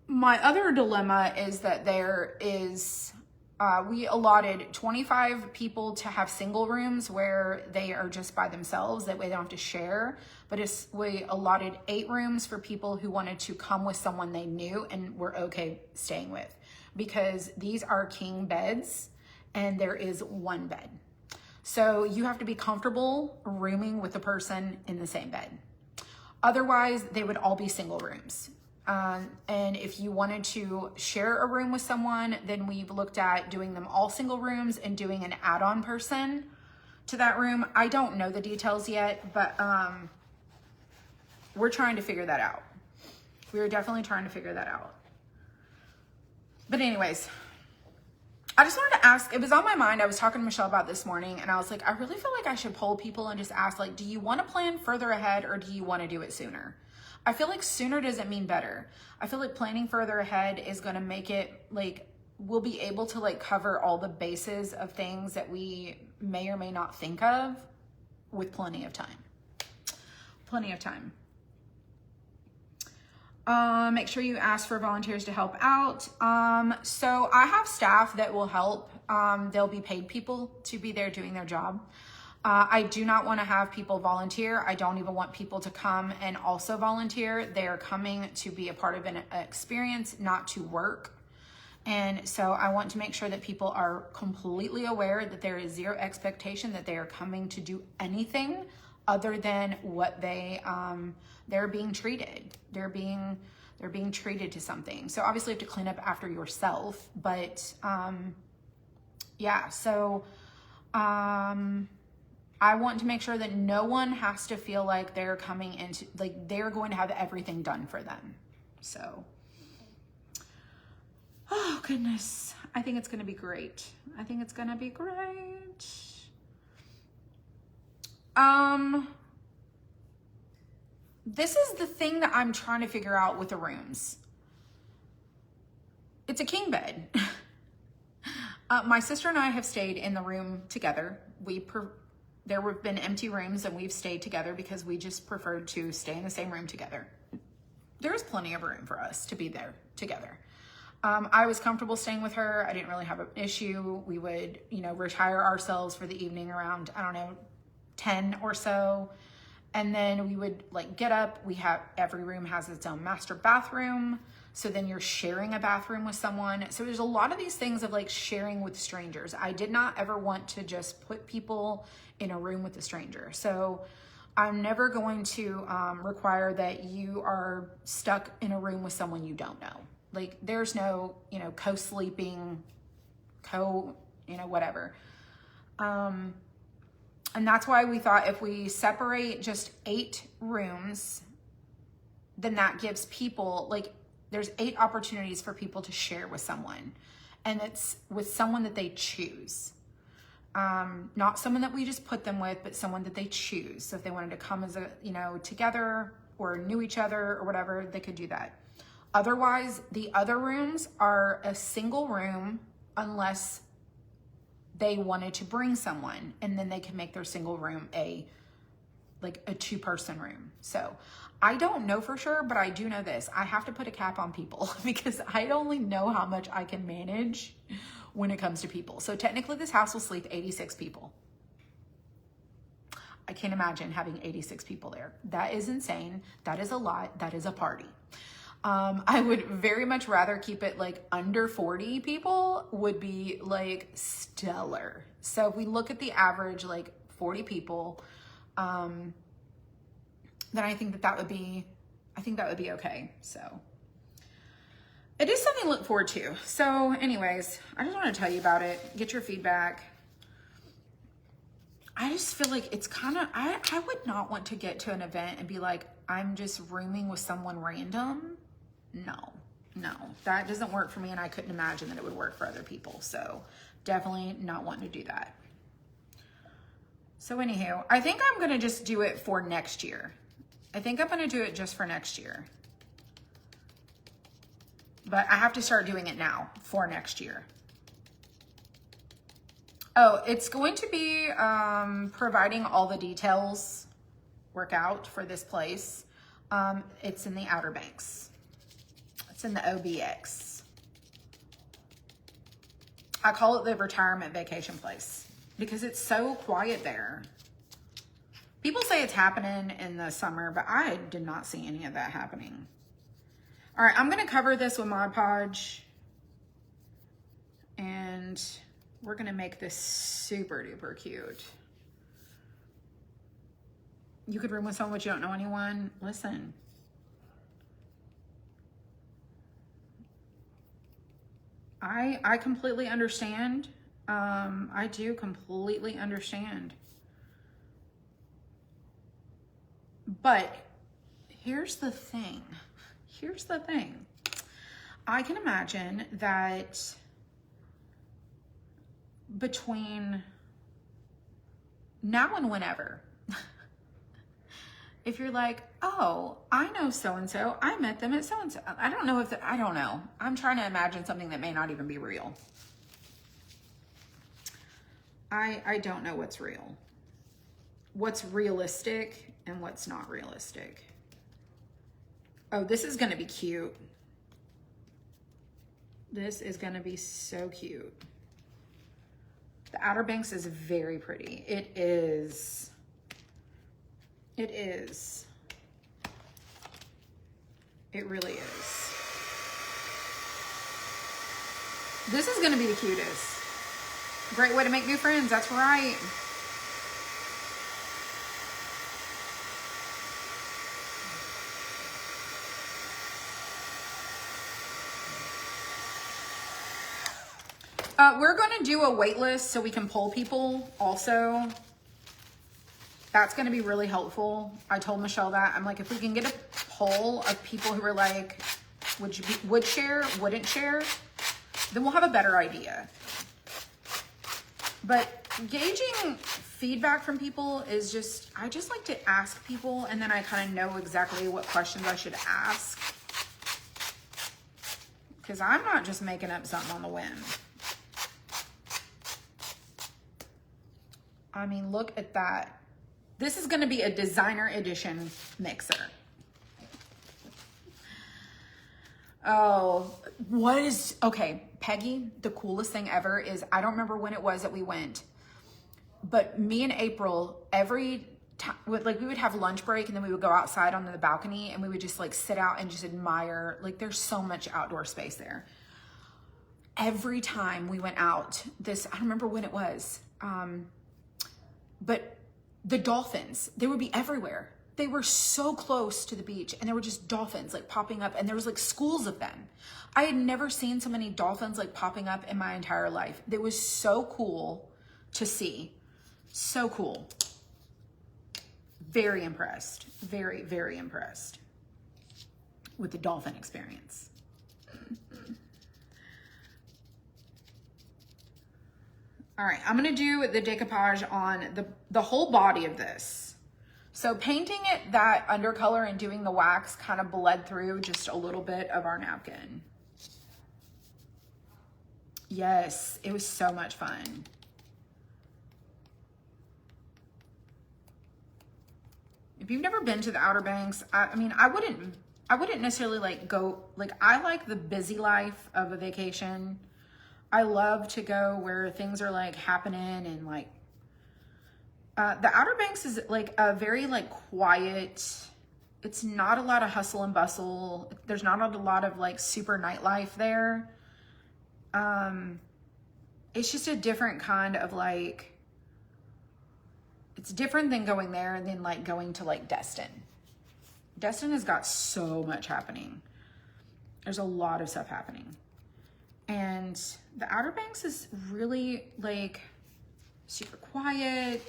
[SPEAKER 1] my other dilemma is that there is, we allotted 25 people to have single rooms where they are just by themselves. That way they don't have to share. But we allotted 8 rooms for people who wanted to come with someone they knew and were okay staying with. Because these are king beds and there is 1 bed. So you have to be comfortable rooming with a person in the same bed. Otherwise, they would all be single rooms. And if you wanted to share a room with someone, then we've looked at doing them all single rooms and doing an add-on person to that room. I don't know the details yet, but we're trying to figure that out. We're definitely trying to figure that out. But anyways, I just wanted to ask, it was on my mind. I was talking to Michelle about this morning, and I was like, I really feel like I should poll people and just ask, like, do you want to plan further ahead or do you want to do it sooner? I feel like sooner doesn't mean better. I feel like planning further ahead is going to make it like, we'll be able to like cover all the bases of things that we may or may not think of with plenty of time. Plenty of time. Make sure you ask for volunteers to help out. So I have staff that will help. They'll be paid people to be there doing their job. I do not want to have people volunteer. I don't even want people to come and also volunteer. They are coming to be a part of an experience, not to work. And so I want to make sure that people are completely aware that there is zero expectation that they are coming to do anything other than what they're being treated. They're being treated to something. So obviously you have to clean up after yourself, but yeah, so I want to make sure that no one has to feel like they're coming into, like they're going to have everything done for them. So, oh goodness, I think it's going to be great. I think it's going to be great. This is the thing that I'm trying to figure out with the rooms. It's a king bed. My sister and I have stayed in the room together. There have been empty rooms and we've stayed together because we just preferred to stay in the same room together. There's plenty of room for us to be there together. I was comfortable staying with her. I didn't really have an issue. We would, retire ourselves for the evening around, 10 or so. And then we would get up. Every room has its own master bathroom. So then you're sharing a bathroom with someone. So there's a lot of these things of sharing with strangers. I did not ever want to just put people in a room with a stranger. So I'm never going to require that you are stuck in a room with someone you don't know. There's no, co-sleeping, whatever. And that's why we thought if we separate just 8 rooms, then that gives people, there's 8 opportunities for people to share with someone. And it's with someone that they choose. Not someone that we just put them with, but someone that they choose. So if they wanted to come as together or knew each other or whatever, they could do that. Otherwise, the other rooms are a single room unless they wanted to bring someone, and then they can make their single room a 2-person room. So I don't know for sure, but I do know this. I have to put a cap on people because I only know how much I can manage when it comes to people. So technically this house will sleep 86 people. I can't imagine having 86 people there. That is insane. That is a lot. That is a party. I would very much rather keep it under 40 people would be stellar. So if we look at the average 40 people, then I think that would be okay. So it is something to look forward to. So anyways, I just want to tell you about it, get your feedback. I just feel like it's kind of, I would not want to get to an event and be like, I'm just rooming with someone random. No, that doesn't work for me, and I couldn't imagine that it would work for other people. So definitely not wanting to do that. So anywho, I think I'm going to just do it for next year. I think I'm going to do it just for next year. But I have to start doing it now for next year. Oh, it's going to be providing all the details work out for this place. It's in the Outer Banks. It's in the OBX. I call it the retirement vacation place because it's so quiet there. People say it's happening in the summer, but I did not see any of that happening. All right, I'm going to cover this with Mod Podge. And we're going to make this super duper cute. You could room with someone but you don't know anyone. Listen. I completely understand. I do completely understand. But here's the thing. Here's the thing. I can imagine that between now and whenever, if you're like, oh, I know so-and-so, I met them at so-and-so. I don't know. I'm trying to imagine something that may not even be real. I don't know what's real. What's realistic and what's not realistic. Oh, this is gonna be cute. This is gonna be so cute. The Outer Banks is very pretty. It is. It is. It really is. This is gonna be the cutest. Great way to make new friends, that's right. We're going to do a wait list so we can poll people also. That's going to be really helpful. I told Michelle that. I'm like, if we can get a poll of people who are like, would share, wouldn't share, then we'll have a better idea. But gauging feedback from people is just, I just like to ask people and then I kind of know exactly what questions I should ask. Because I'm not just making up something on the whim. I mean, look at that. This is going to be a designer edition mixer. Oh, okay, Peggy, the coolest thing ever is, I don't remember when it was that we went, but me and April, every time, like we would have lunch break and then we would go outside onto the balcony and we would just like sit out and just admire, like there's so much outdoor space there. Every time we went out, I don't remember when it was, but the dolphins, they would be everywhere. They were so close to the beach and there were just dolphins like popping up and there was like schools of them. I had never seen so many dolphins like popping up in my entire life. It was so cool to see. So cool. Very impressed. Very, very impressed with the dolphin experience. All right, I'm gonna do the decoupage on the whole body of this. So painting it that undercolor and doing the wax kind of bled through just a little bit of our napkin. Yes, it was so much fun. If you've never been to the Outer Banks, I mean, I wouldn't necessarily like go, like I like the busy life of a vacation. I love to go where things are like happening and like, the Outer Banks is like a very like quiet, it's not a lot of hustle and bustle. There's not a lot of like super nightlife there. It's just a different kind of like, it's different than going there than like going to like Destin. Destin has got so much happening. There's a lot of stuff happening. And the Outer Banks is really like super quiet,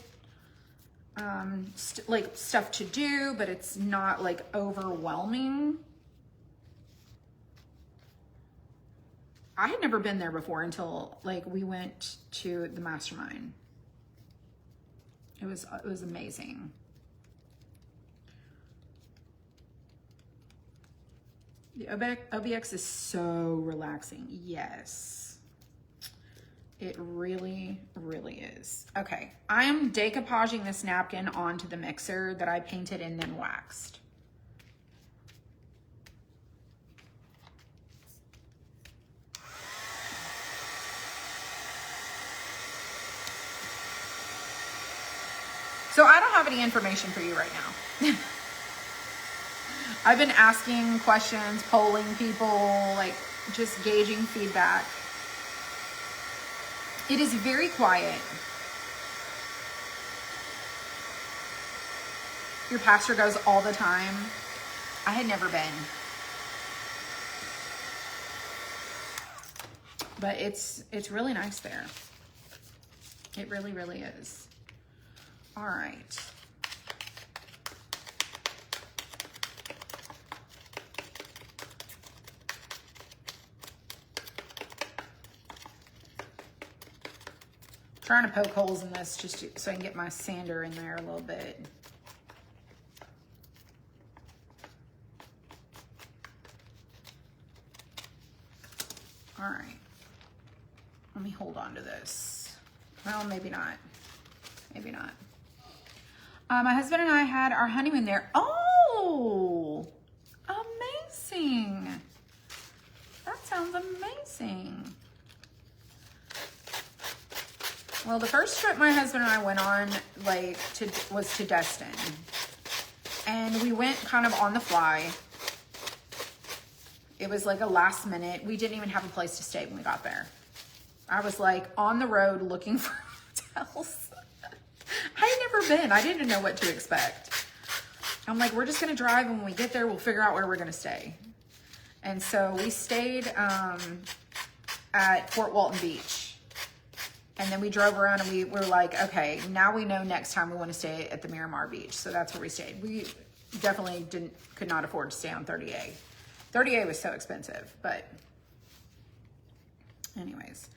[SPEAKER 1] like stuff to do, but it's not like overwhelming. I had never been there before until like we went to the mastermind. It was amazing. The OBX is so relaxing. Yes, it really, really is. Okay, I am decoupaging this napkin onto the mixer that I painted and then waxed. So I don't have any information for you right now. I've been asking questions, polling people, like just gauging feedback. It is very quiet. Your pastor goes all the time. I had never been. But it's really nice there. It really, really is. All right. trying to poke holes in this just so I can get my sander in there a little bit. All right. Let me hold on to this. Well, maybe not. Maybe not. My husband and I had our honeymoon there. Oh, amazing. That sounds amazing. Well, the first trip my husband and I went on, was to Destin. And we went kind of on the fly. It was like a last minute. We didn't even have a place to stay when we got there. I was like on the road looking for hotels. I had never been. I didn't know what to expect. I'm like, we're just going to drive, and when we get there, we'll figure out where we're going to stay. And so we stayed at Fort Walton Beach. And then we drove around, and we were like, okay, now we know next time we want to stay at the Miramar Beach. So that's where we stayed. We definitely could not afford to stay on 30A. 30A was so expensive, but anyways.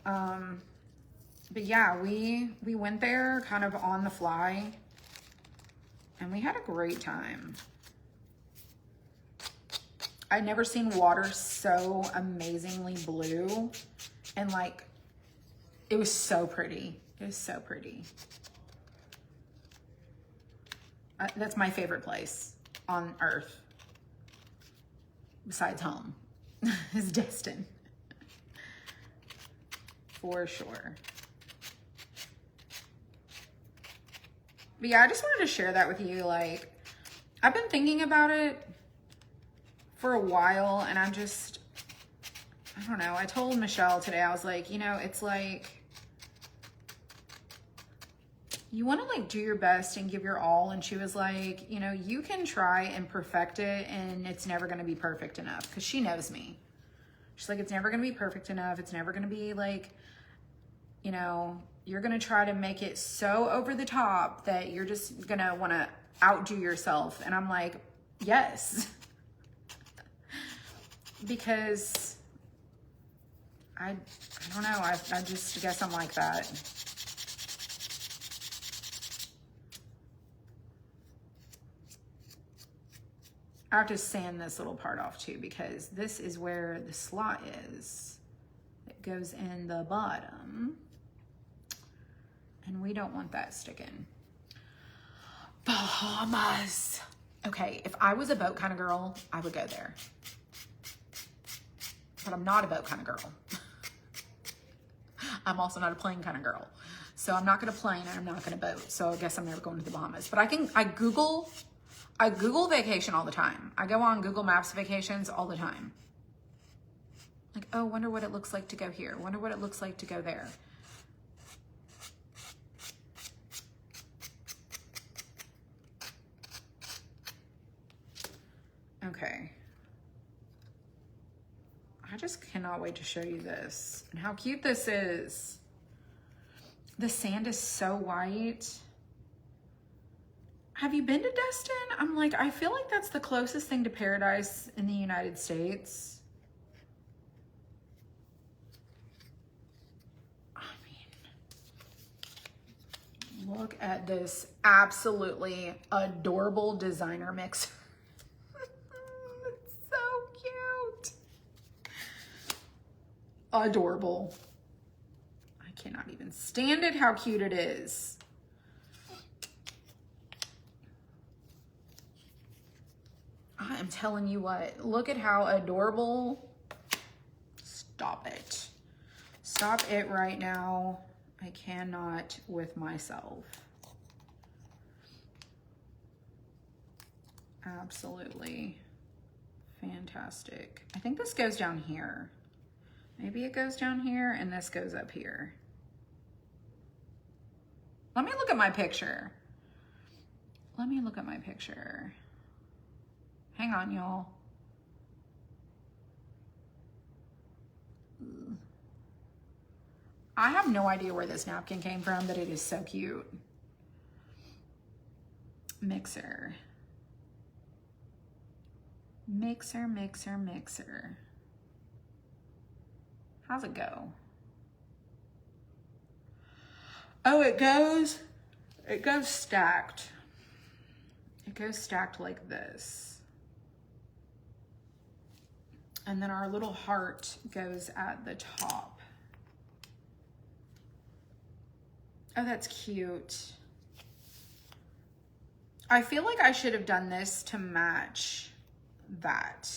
[SPEAKER 1] But yeah, we went there kind of on the fly, and we had a great time. I'd never seen water so amazingly blue, and like, it was so pretty. It was so pretty. That's my favorite place on earth, besides home, is Destin. For sure. But yeah, I just wanted to share that with you. Like, I've been thinking about it for a while, and I don't know. I told Michelle today, I was like, you know, it's like, you want to like do your best and give your all. And she was like, you know, you can try and perfect it, and it's never going to be perfect enough, because she knows me. She's like, it's never going to be perfect enough. It's never going to be like, you know, you're going to try to make it so over the top that you're just going to want to outdo yourself. And I'm like, yes. Because I don't know. I just guess I'm like that. I have to sand this little part off too, because this is where the slot is. It goes in the bottom. And we don't want that sticking. Bahamas. Okay, if I was a boat kind of girl, I would go there. But I'm not a boat kind of girl. I'm also not a plane kind of girl. So I'm not gonna plane and I'm not gonna boat. So I guess I'm never going to the Bahamas. But I Google vacation all the time. I go on Google Maps vacations all the time. Like, oh, wonder what it looks like to go here. Wonder what it looks like to go there. Okay. I just cannot wait to show you this and how cute this is. The sand is so white. Have you been to Destin? I'm like, I feel like that's the closest thing to paradise in the United States. I mean, look at this absolutely adorable designer mixer. It's so cute. Adorable. I cannot even stand it how cute it is. I am telling you what, look at how adorable. Stop it. Stop it right now. I cannot with myself. Absolutely fantastic. I think this goes down here. Maybe it goes down here and this goes up here. Let me look at my picture. Let me look at my picture. Hang on, y'all. I have no idea where this napkin came from, but it is so cute. Mixer. Mixer, mixer, mixer. How's it go? Oh, it goes stacked. It goes stacked like this. And then our little heart goes at the top. Oh, that's cute. I feel like I should have done this to match that.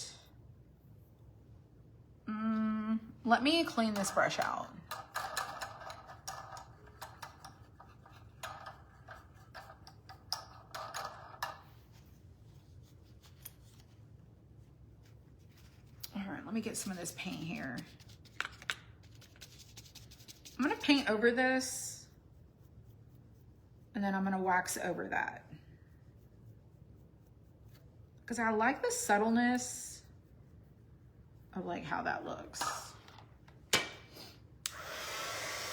[SPEAKER 1] Let me clean this brush out. All right, let me get some of this paint here. I'm gonna paint over this, and then I'm gonna wax over that. Because I like the subtleness of like how that looks.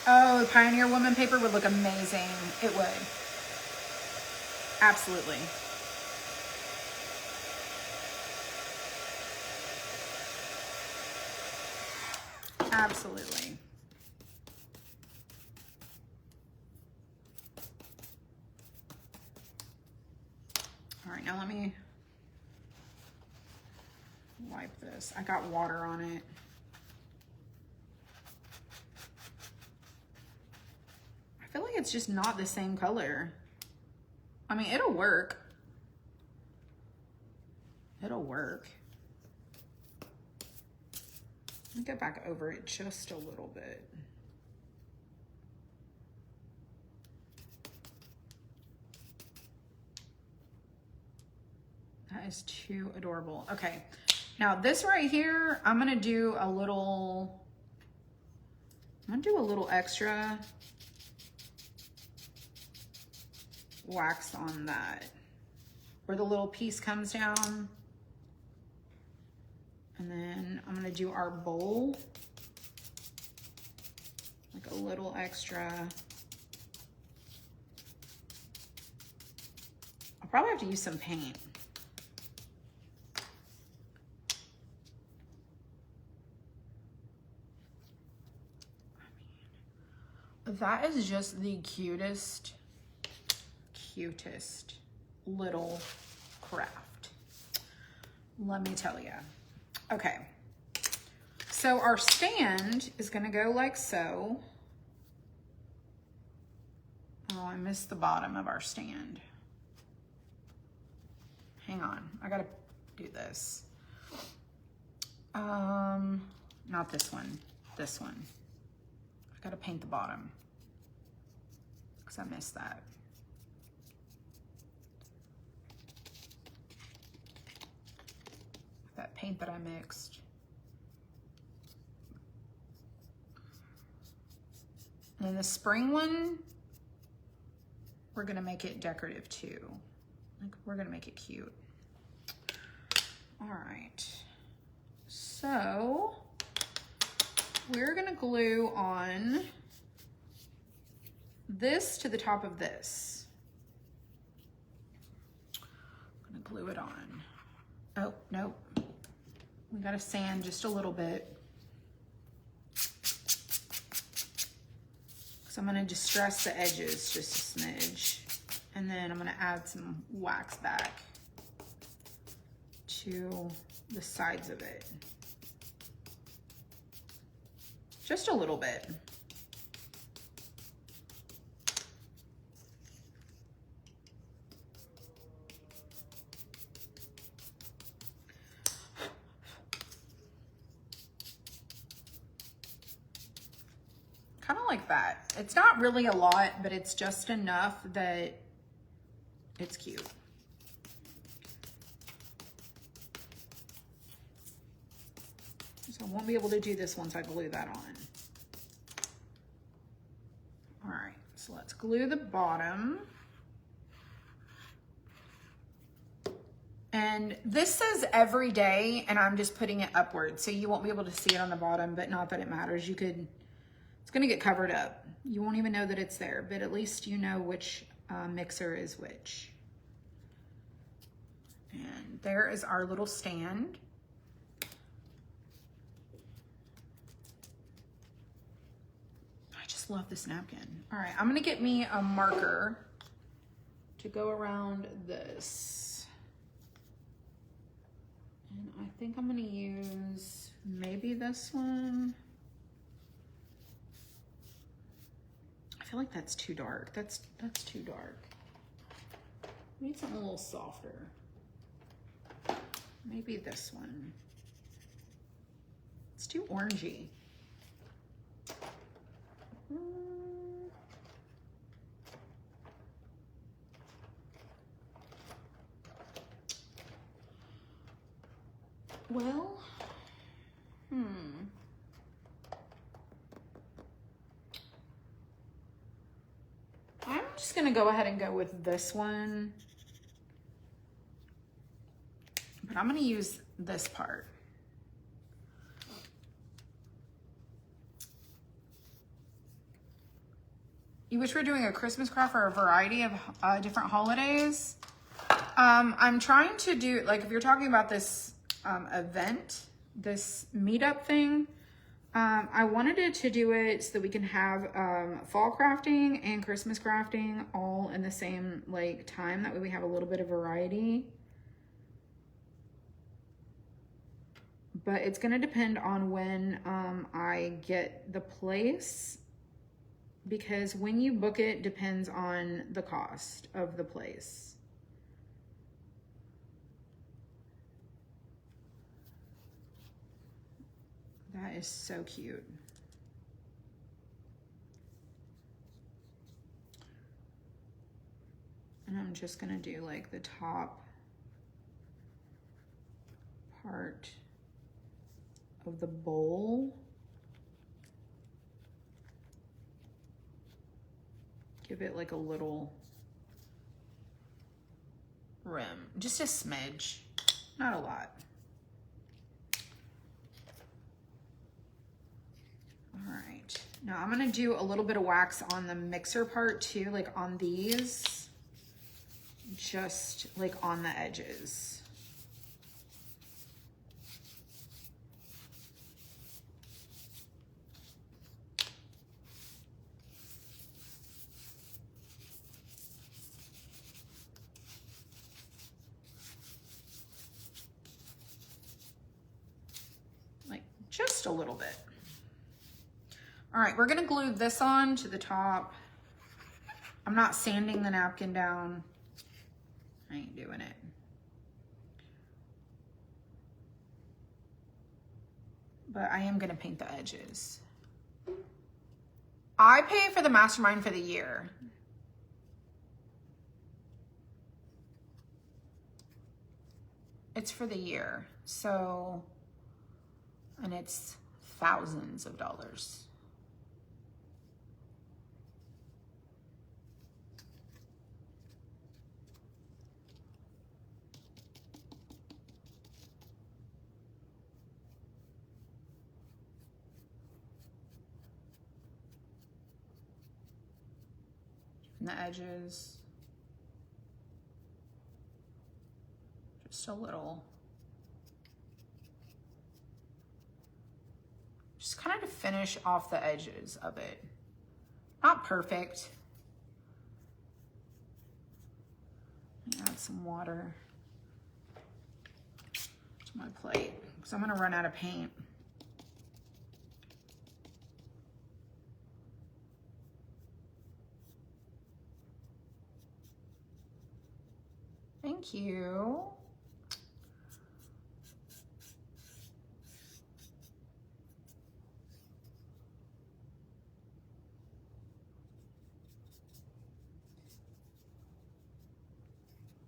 [SPEAKER 1] Oh, the Pioneer Woman paper would look amazing. It would. Absolutely. Absolutely. All right, now let me wipe this. I got water on it. I feel like it's just not the same color. I mean, it'll work. It'll work. Let me go back over it just a little bit. That is too adorable. Okay, now this right here, I'm gonna do a little extra wax on that, where the little piece comes down. And then I'm gonna do our bowl, like a little extra. I'll probably have to use some paint. That is just the cutest little craft. Let me tell you. Okay, so our stand is gonna go like so. Oh, I missed the bottom of our stand. Hang on, I gotta do this. Not this one, this one. I gotta paint the bottom because I missed that. That paint that I mixed. And then the spring one, we're gonna make it decorative too. Like, we're gonna make it cute. All right, so we're gonna glue on this to the top of this. I'm gonna glue it on. Oh, nope. We gotta sand just a little bit. So I'm gonna distress the edges just a smidge. And then I'm gonna add some wax back to the sides of it. Just a little bit. Kind of like that. It's not really a lot, but it's just enough that it's cute. So I won't be able to do this once I glue that on. All right, so let's glue the bottom. And this says every day, and I'm just putting it upward, so you won't be able to see it on the bottom, but not that it matters. You could, it's gonna get covered up. You won't even know that it's there, but at least you know which mixer is which. And there is our little stand. I I just love this napkin. All right, I'm gonna get me a marker to go around this. And I think I'm gonna use maybe this one. I feel like that's too dark. That's too dark. I need something a little softer. Maybe this one. It's too orangey. Well, I'm just gonna go ahead and go with this one. But I'm gonna use this part. You wish we were doing a Christmas craft for a variety of different holidays? I'm trying to do, like if you're talking about this event, this meetup thing, I wanted it to do it so that we can have fall crafting and Christmas crafting all in the same like time. That way we have a little bit of variety. But it's gonna depend on when I get the place, because when you book it depends on the cost of the place. That is so cute. And I'm just gonna do like the top part of the bowl. Give it like a little rim, just a smidge, not a lot. All right, now I'm gonna do a little bit of wax on the mixer part too, like on these, just like on the edges. Just a little bit. All right, we're gonna glue this on to the top. I'm not sanding the napkin down. I ain't doing it. But I am gonna paint the edges. I pay for the mastermind for the year. It's for the year, so, and it's thousands of dollars. And the edges, just a little. Just kind of to finish off the edges of it. Not perfect. Add some water to my plate because I'm gonna run out of paint. Thank you.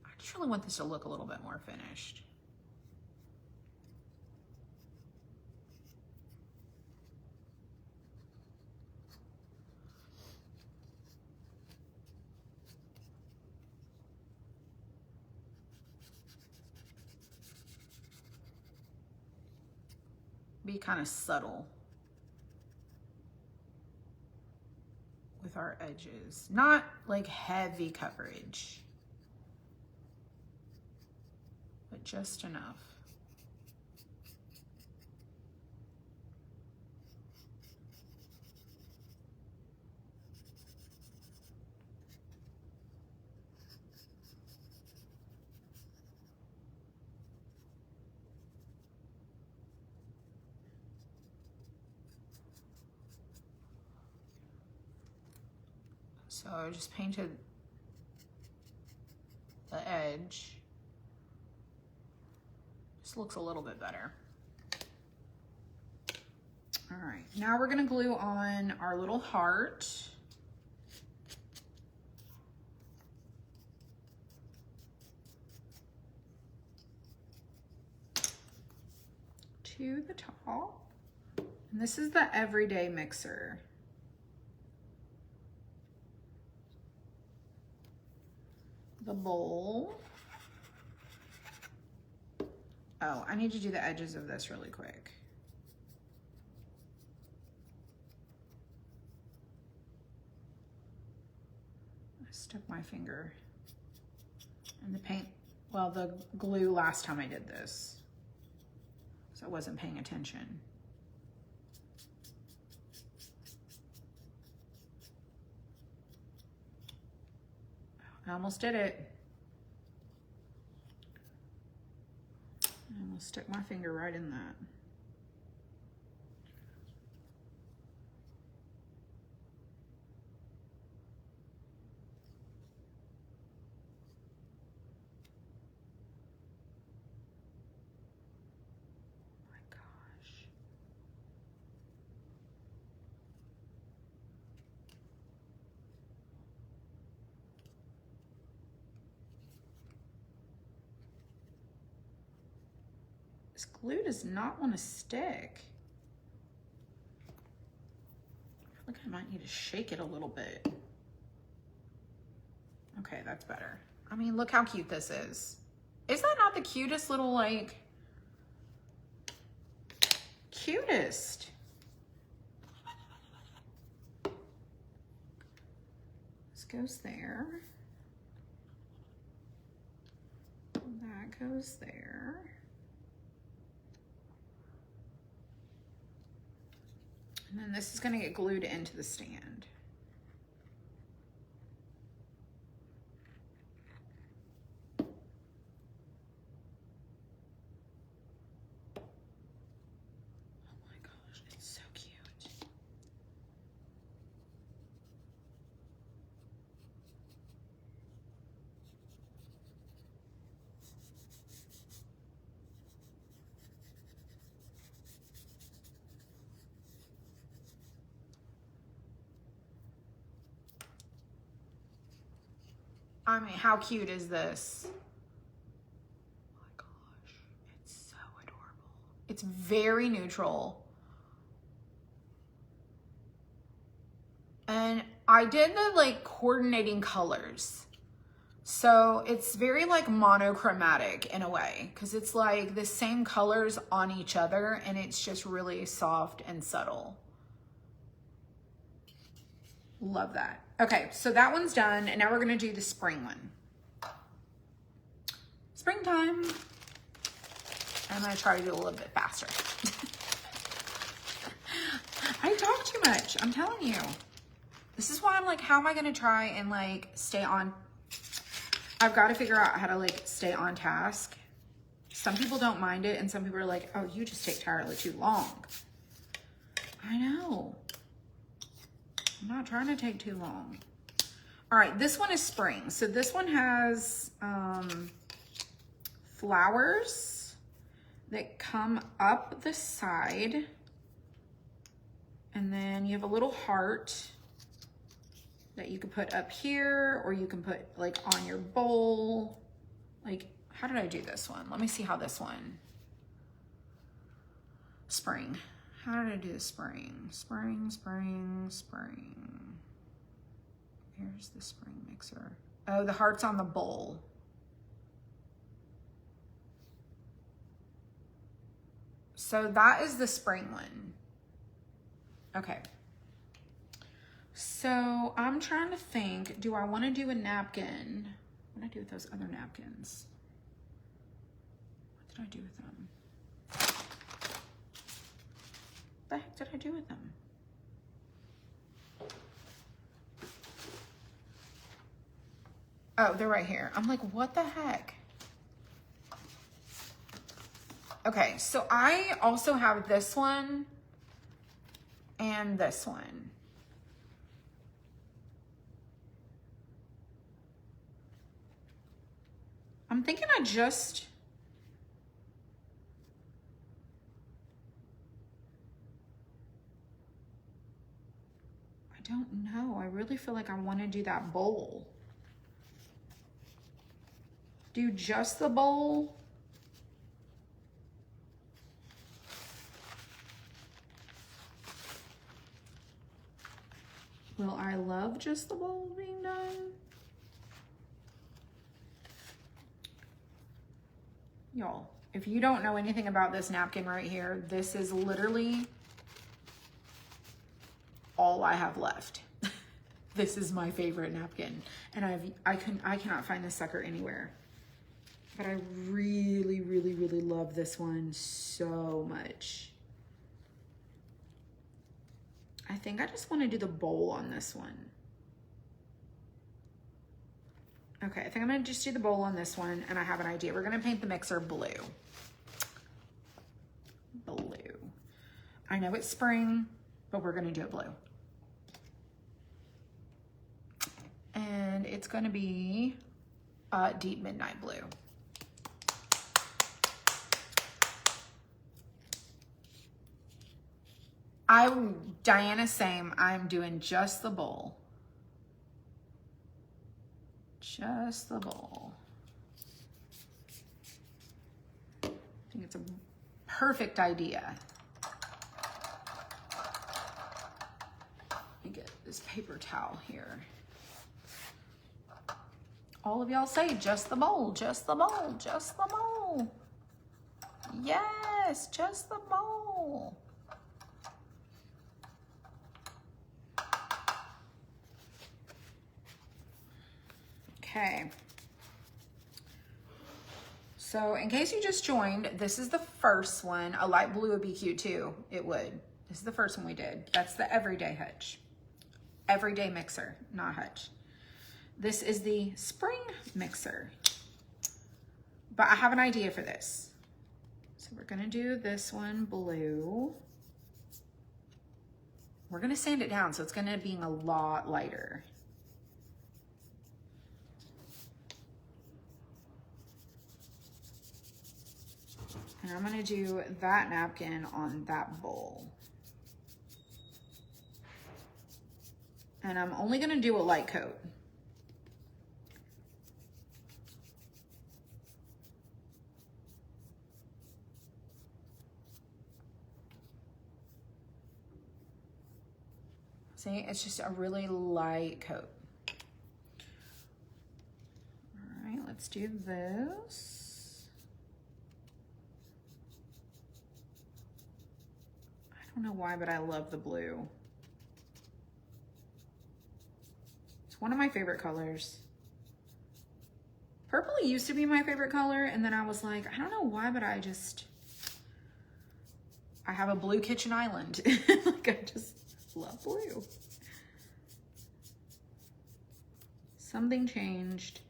[SPEAKER 1] I just really want this to look a little bit more finished. Be kind of subtle with our edges, not like heavy coverage, but just enough. So I just painted the edge. Just looks a little bit better. All right, now we're gonna glue on our little heart. To the top. And this is the everyday mixer. The bowl. Oh, I need to do the edges of this really quick. I stuck my finger in the paint, well, the glue last time I did this, so I wasn't paying attention. I almost did it. I almost stuck my finger right in that. Oh my gosh. This glue does not want to stick. I feel like I might need to shake it a little bit. Okay, that's better. I mean, look how cute this is. Is that not the cutest little, like, cutest? This goes there. That goes there. And then this is going to get glued into the stand. Oh my gosh, it's so cute. I mean, how cute is this? Oh my gosh, it's so adorable. It's very neutral. And I did the like coordinating colors. So it's very like monochromatic in a way, because it's like the same colors on each other and it's just really soft and subtle. Love that. Okay, so that one's done, and now we're gonna do the spring one. Springtime. I'm gonna try to do it a little bit faster. I talk too much, I'm telling you. This is why I'm like, how am I gonna try and like stay on? I've got to figure out how to like stay on task. Some people don't mind it, and some people are like, oh, you just take entirely too long. I know. I'm not trying to take too long. All right, this one is spring. So this one has flowers that come up the side. And then you have a little heart that you could put up here, or you can put like on your bowl. Like, how did I do this one? Let me see how this one. Spring. How did I do the spring? Spring, spring, spring. Here's the spring mixer. Oh, the heart's on the bowl. So that is the spring one. Okay. So I'm trying to think, do I want to do a napkin? What did I do with those other napkins? What did I do with them? What the heck did I do with them? Oh, they're right here. I'm like, what the heck? Okay, so I also have this one and this one. just... I don't know. I really feel like I want to do that bowl. Do just the bowl. Will I love just the bowl being done? Y'all, if you don't know anything about this napkin right here, this is literally all I have left. This is my favorite napkin. And I cannot find this sucker anywhere. But I really, really, really love this one so much. I think I just want to do the bowl on this one. Okay, I think I'm gonna just do the bowl on this one, and I have an idea. We're gonna paint the mixer blue. Blue. I know it's spring, but we're gonna do it blue. And it's gonna be deep midnight blue. Diana's same, I'm doing just the bowl. Just the bowl. I think it's a perfect idea. Let me get this paper towel here. All of y'all say just the bowl, just the bowl, just the bowl. Yes, just the bowl. Okay, so in case you just joined, this is the first one. A light blue would be cute too. It would. This is the first one we did. That's the everyday hutch. Everyday mixer, not hutch. This is the spring mixer. But I have an idea for this. So we're gonna do this one blue. We're gonna sand it down, so it's gonna be a lot lighter. And I'm gonna do that napkin on that bowl. And I'm only gonna do a light coat. See, it's just a really light coat. All right, let's do this. I don't know why, but I love the blue. It's one of my favorite colors. Purple used to be my favorite color, and then I was like, I don't know why, but I have a blue kitchen island. Like, I just love blue. Something changed.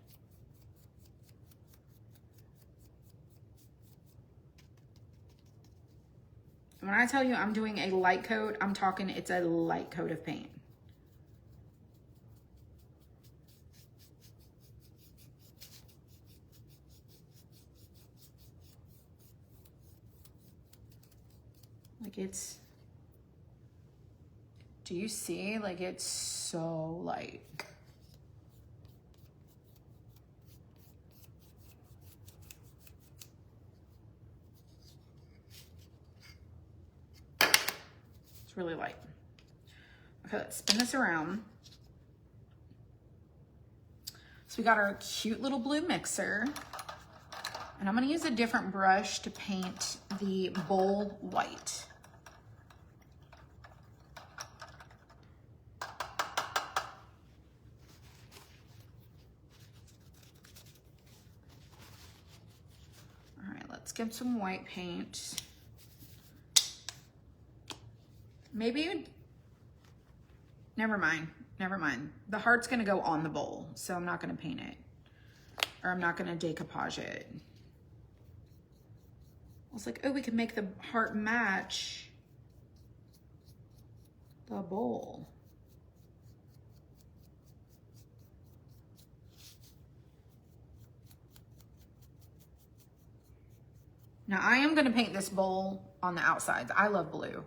[SPEAKER 1] When I tell you I'm doing a light coat, I'm talking it's a light coat of paint. Like it's, do you see? Like it's so light. Really light. Okay, let's spin this around. So we got our cute little blue mixer, and I'm gonna use a different brush to paint the bowl white. All right, let's get some white paint. Maybe, never mind. The heart's gonna go on the bowl, so I'm not gonna paint it. Or I'm not gonna decoupage it. I was like, oh, we could make the heart match the bowl. Now I am gonna paint this bowl on the outsides. I love blue.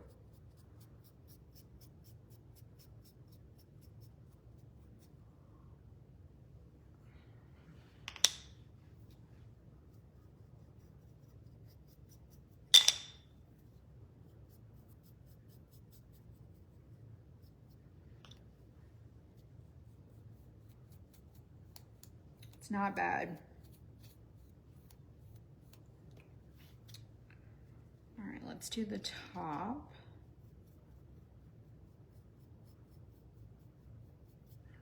[SPEAKER 1] It's not bad. All right, let's do the top.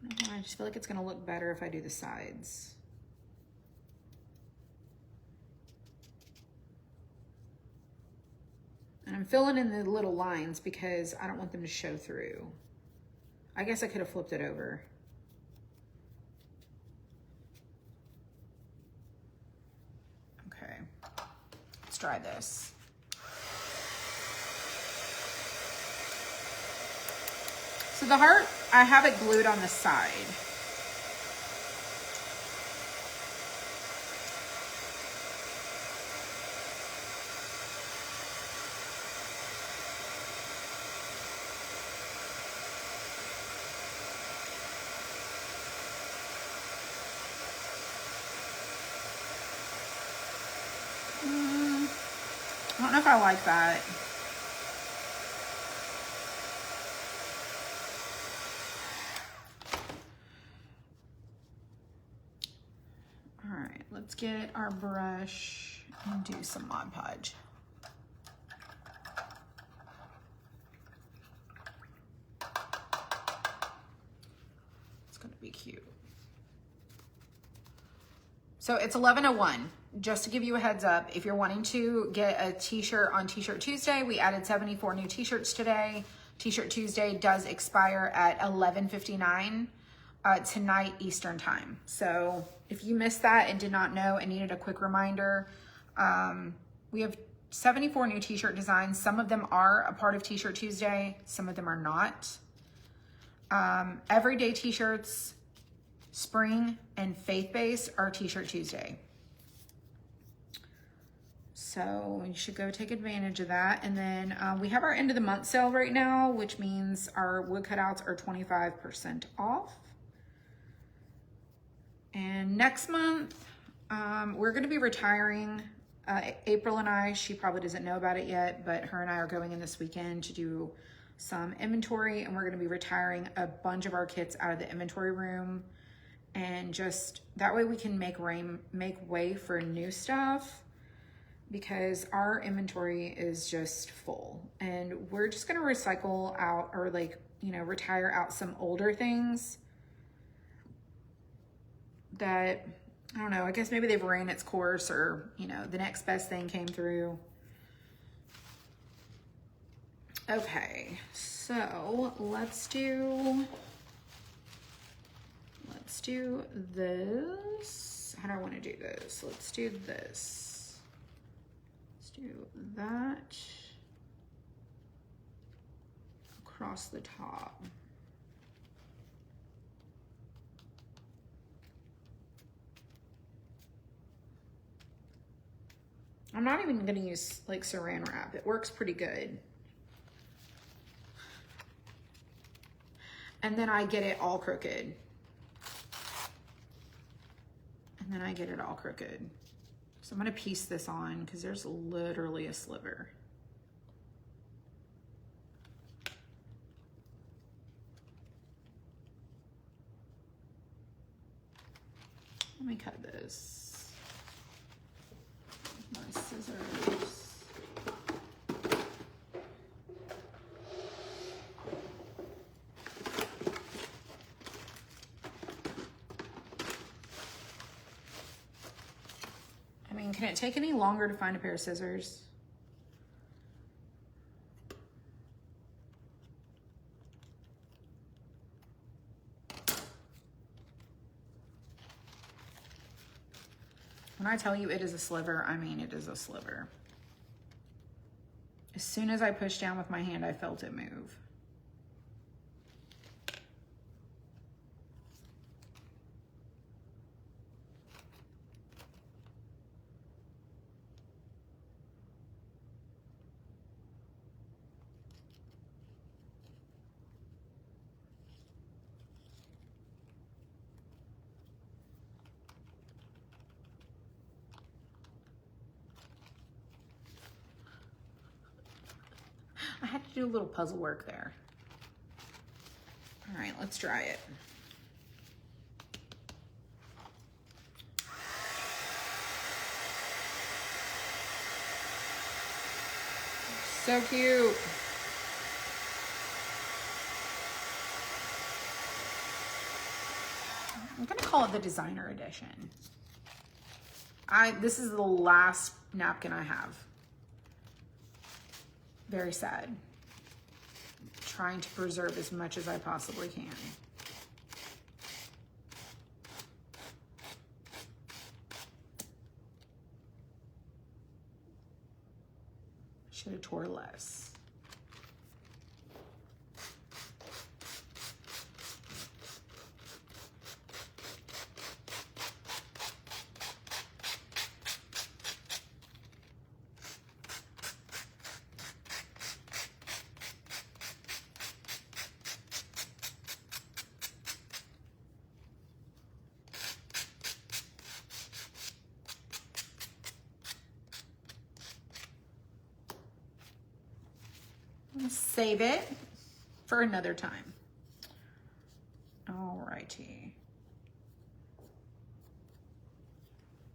[SPEAKER 1] I don't know why, I just feel like it's gonna look better if I do the sides. And I'm filling in the little lines because I don't want them to show through. I guess I could have flipped it over. Okay, let's try this. So the heart, I have it glued on the side. I don't know if I like that. All right, let's get our brush and do some Mod Podge. It's gonna be cute. So it's 11:01. Just to give you a heads up, if you're wanting to get a t-shirt on T-Shirt Tuesday, we added 74 new t-shirts today. T-Shirt Tuesday does expire at 11:59 tonight Eastern time. So if you missed that and did not know and needed a quick reminder, we have 74 new t-shirt designs. Some of them are a part of T-Shirt Tuesday, some of them are not. Everyday t-shirts, spring and faith-based are T-Shirt Tuesday. So you should go take advantage of that. And then we have our end of the month sale right now, which means our wood cutouts are 25% off. And next month, we're gonna be retiring. April and I, she probably doesn't know about it yet, but her and I are going in this weekend to do some inventory, and we're gonna be retiring a bunch of our kits out of the inventory room. And just that way we can make way for new stuff, because our inventory is just full, and we're just gonna recycle out, or like, you know, retire out some older things that, I don't know, I guess maybe they've ran its course, or, you know, the next best thing came through. Okay, so let's do this. How do I want to do this? Let's do this. Let's do that across the top. I'm not even going to use like saran wrap. It works pretty good. And then I get it all crooked. And then I get it all crooked. So I'm gonna piece this on because there's literally a sliver. Let me cut this. My scissors. Can it take any longer to find a pair of scissors? When I tell you it is a sliver, I mean it is a sliver. As soon as I pushed down with my hand, I felt it move. do a little puzzle work there. All right, let's dry it. So cute. I'm gonna call it the designer edition. This is the last napkin I have. Very sad. Trying to preserve as much as I possibly can. Should have tore less. Save it for another time. All righty.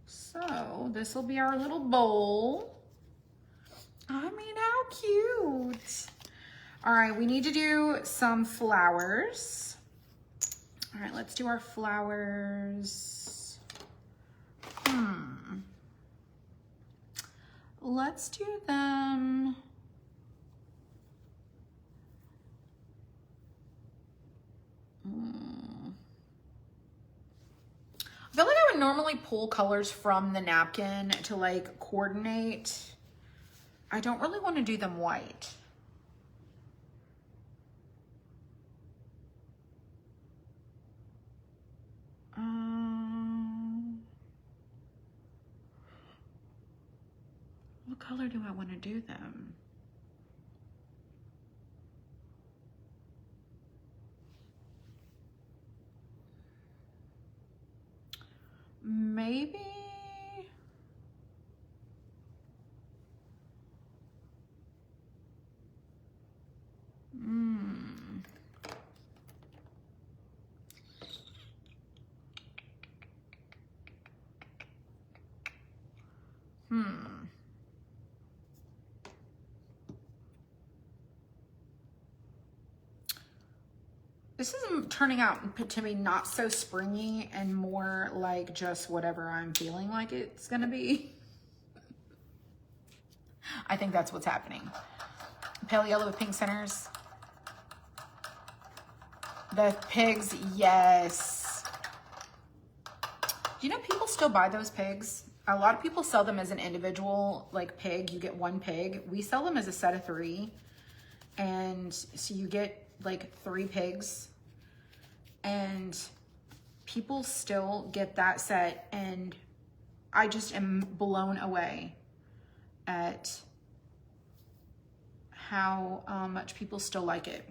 [SPEAKER 1] So this will be our little bowl. I mean, how cute. All right, we need to do some flowers. All right, let's do our flowers. Let's do them. I feel like I would normally pull colors from the napkin to like coordinate. I don't really want to do them white. What color do I want to do them? Maybe. This is turning out to be not so springy and more like just whatever I'm feeling like it's gonna be. I think that's what's happening. Pale yellow with pink centers. The pigs, yes. Do you know people still buy those pigs? A lot of people sell them as an individual, like pig. You get one pig. We sell them as a set of 3. And so you get like 3 pigs. And people still get that set. And I just am blown away at how much people still like it.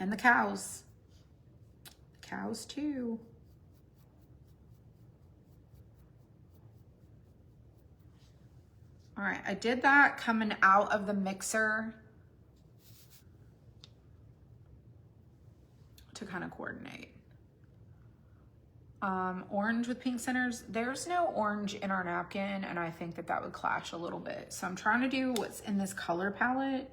[SPEAKER 1] And the cows. The cows too. All right, I did that coming out of the mixer to kind of coordinate. Orange with pink centers. There's no orange in our napkin, and I think that that would clash a little bit. So I'm trying to do what's in this color palette.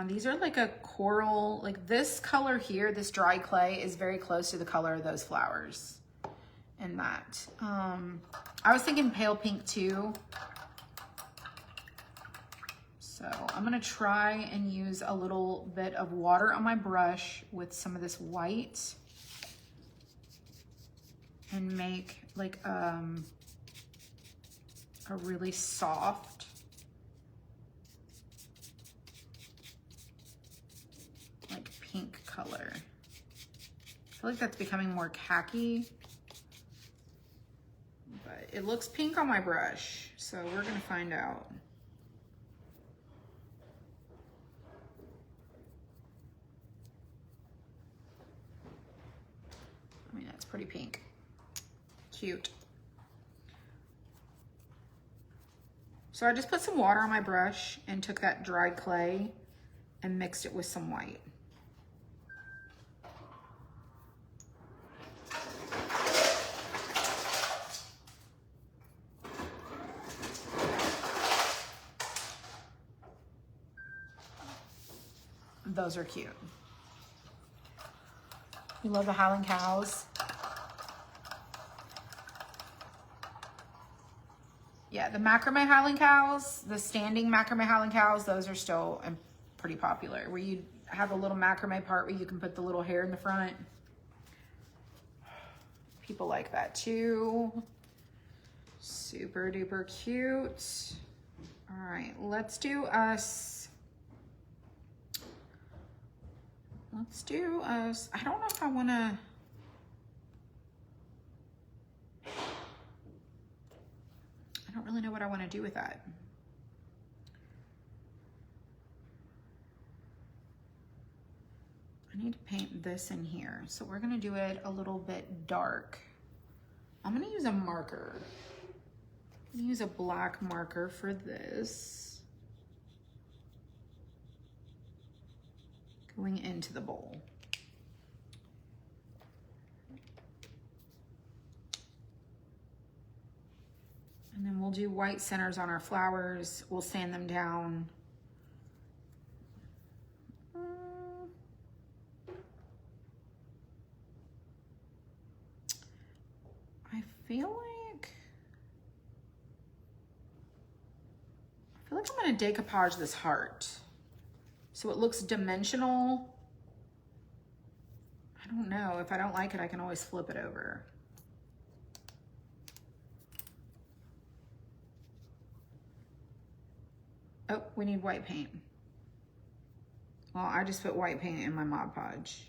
[SPEAKER 1] These are like a coral, like this color here, this dry clay is very close to the color of those flowers in that. I was thinking pale pink too. So I'm gonna try and use a little bit of water on my brush with some of this white and make like a really soft like pink color. I feel like that's becoming more khaki, but it looks pink on my brush, so we're gonna find out. I mean, that's pretty pink. Cute. So I just put some water on my brush and took that dry clay and mixed it with some white. Those are cute. You love the Highland cows? Yeah, the macrame Highland cows, the standing macrame Highland cows, those are still pretty popular. Where you have a little macrame part where you can put the little hair in the front. People like that too. Super duper cute. All right, let's do us. I don't know if I want to. I don't really know what I want to do with that. I need to paint this in here. So we're going to do it a little bit dark. I'm going to use a marker. I'm going to use a black marker for this. Going into the bowl. And then we'll do white centers on our flowers. We'll sand them down. I feel like I'm gonna decoupage this heart. So it looks dimensional. I don't know. If I don't like it, I can always flip it over. Oh, we need white paint. Well, I just put white paint in my Mod Podge.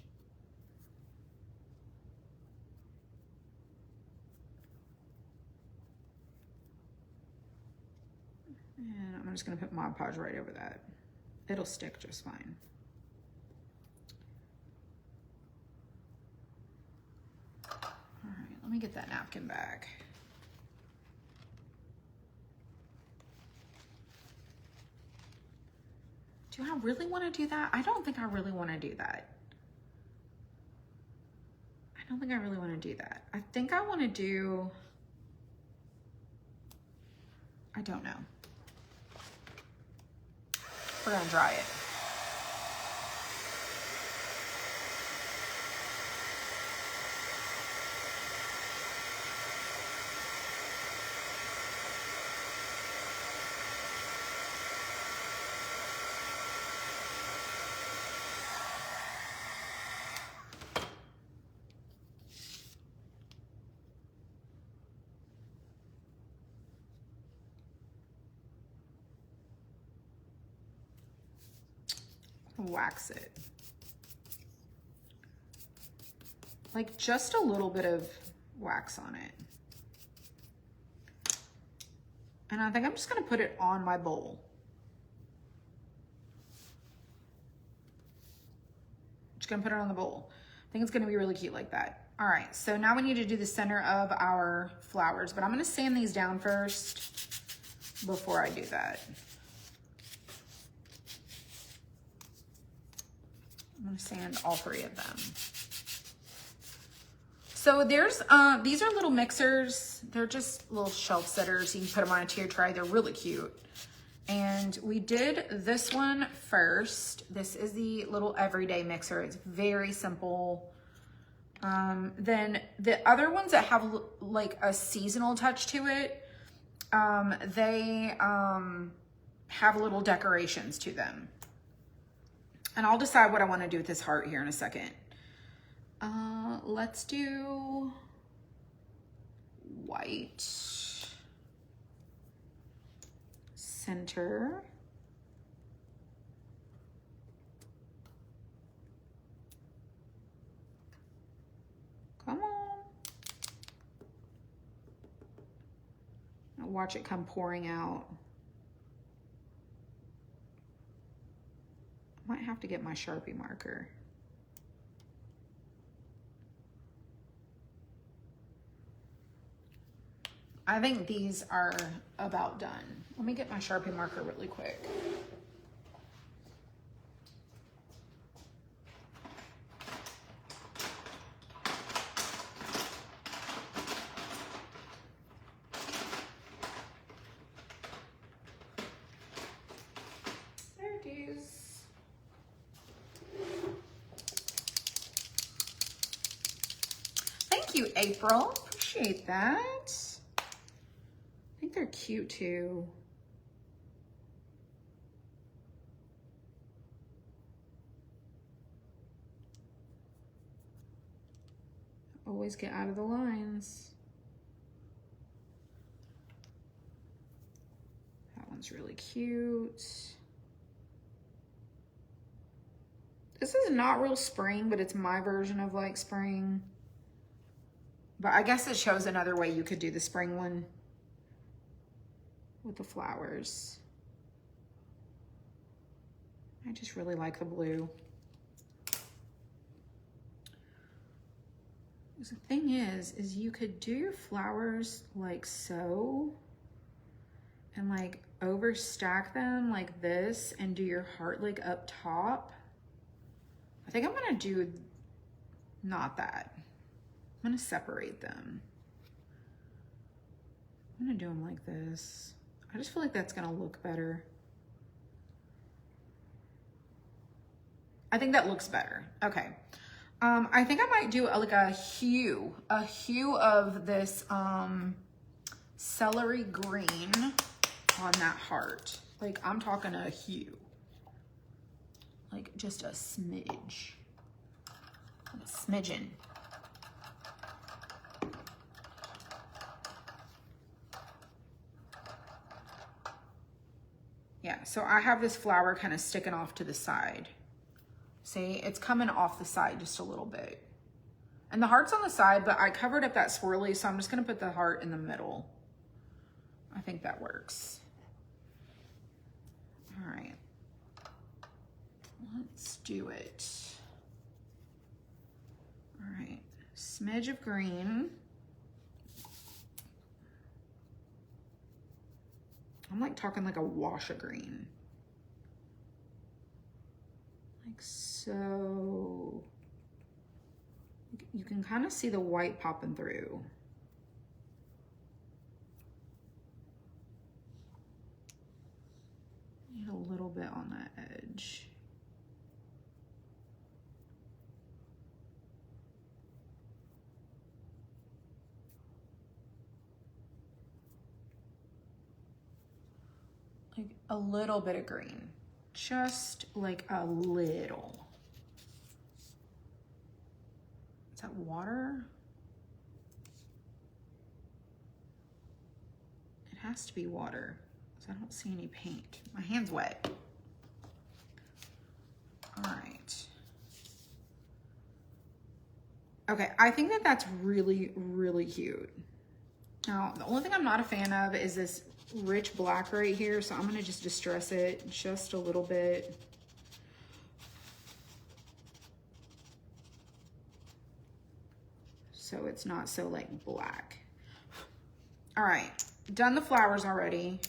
[SPEAKER 1] And I'm just gonna put Mod Podge right over that. It'll stick just fine. All right, let me get that napkin back. Do I really want to do that? I don't think I really want to do that. I don't think I really want to do that. I think I want to do, I don't know. We're gonna dry it. Wax it. Like just a little bit of wax on it. And I think I'm just gonna put it on my bowl. Just gonna put it on the bowl. I think it's gonna be really cute like that. All right, so now we need to do the center of our flowers, but I'm gonna sand these down first before I do that. I'm gonna sand all three of them. So there's, these are little mixers. They're just little shelf setters. You can put them on a tier tray. They're really cute. And we did this one first. This is the little everyday mixer. It's very simple. Then the other ones that have like a seasonal touch to it, they have little decorations to them. And I'll decide what I want to do with this heart here in a second. Let's do white. Center. Come on. Now watch it come pouring out. Might have to get my Sharpie marker. I think these are about done. Let me get my Sharpie marker really quick. There it is. Thank you, April. Appreciate that. I think they're cute too. Always get out of the lines. That one's really cute. This is not real spring, but it's my version of like spring. But I guess it shows another way you could do the spring one with the flowers. I just really like the blue. The thing is you could do your flowers like so and like overstack them like this and do your heart like up top. I think I'm gonna do not that. I'm gonna separate them. I'm gonna do them like this. I just feel like that's gonna look better. I think that looks better. Okay. I think I might do like a hue of this celery green on that heart. Like I'm talking a hue. Like just a smidge. A smidgen. Yeah, so I have this flower kind of sticking off to the side. See, it's coming off the side just a little bit. And the heart's on the side, but I covered up that swirly, so I'm just gonna put the heart in the middle. I think that works. All right, let's do it. All right, smidge of green. I'm like talking like a wash of green. Like so. You can kind of see the white popping through. Need a little bit on that edge. Like a little bit of green, just like a little. Is that water? It has to be water, because I don't see any paint. My hand's wet. All right. Okay, I think that that's really, really cute. Now, the only thing I'm not a fan of is this rich black right here, so I'm gonna just distress it just a little bit. So it's not so like black. All right, done the flowers already.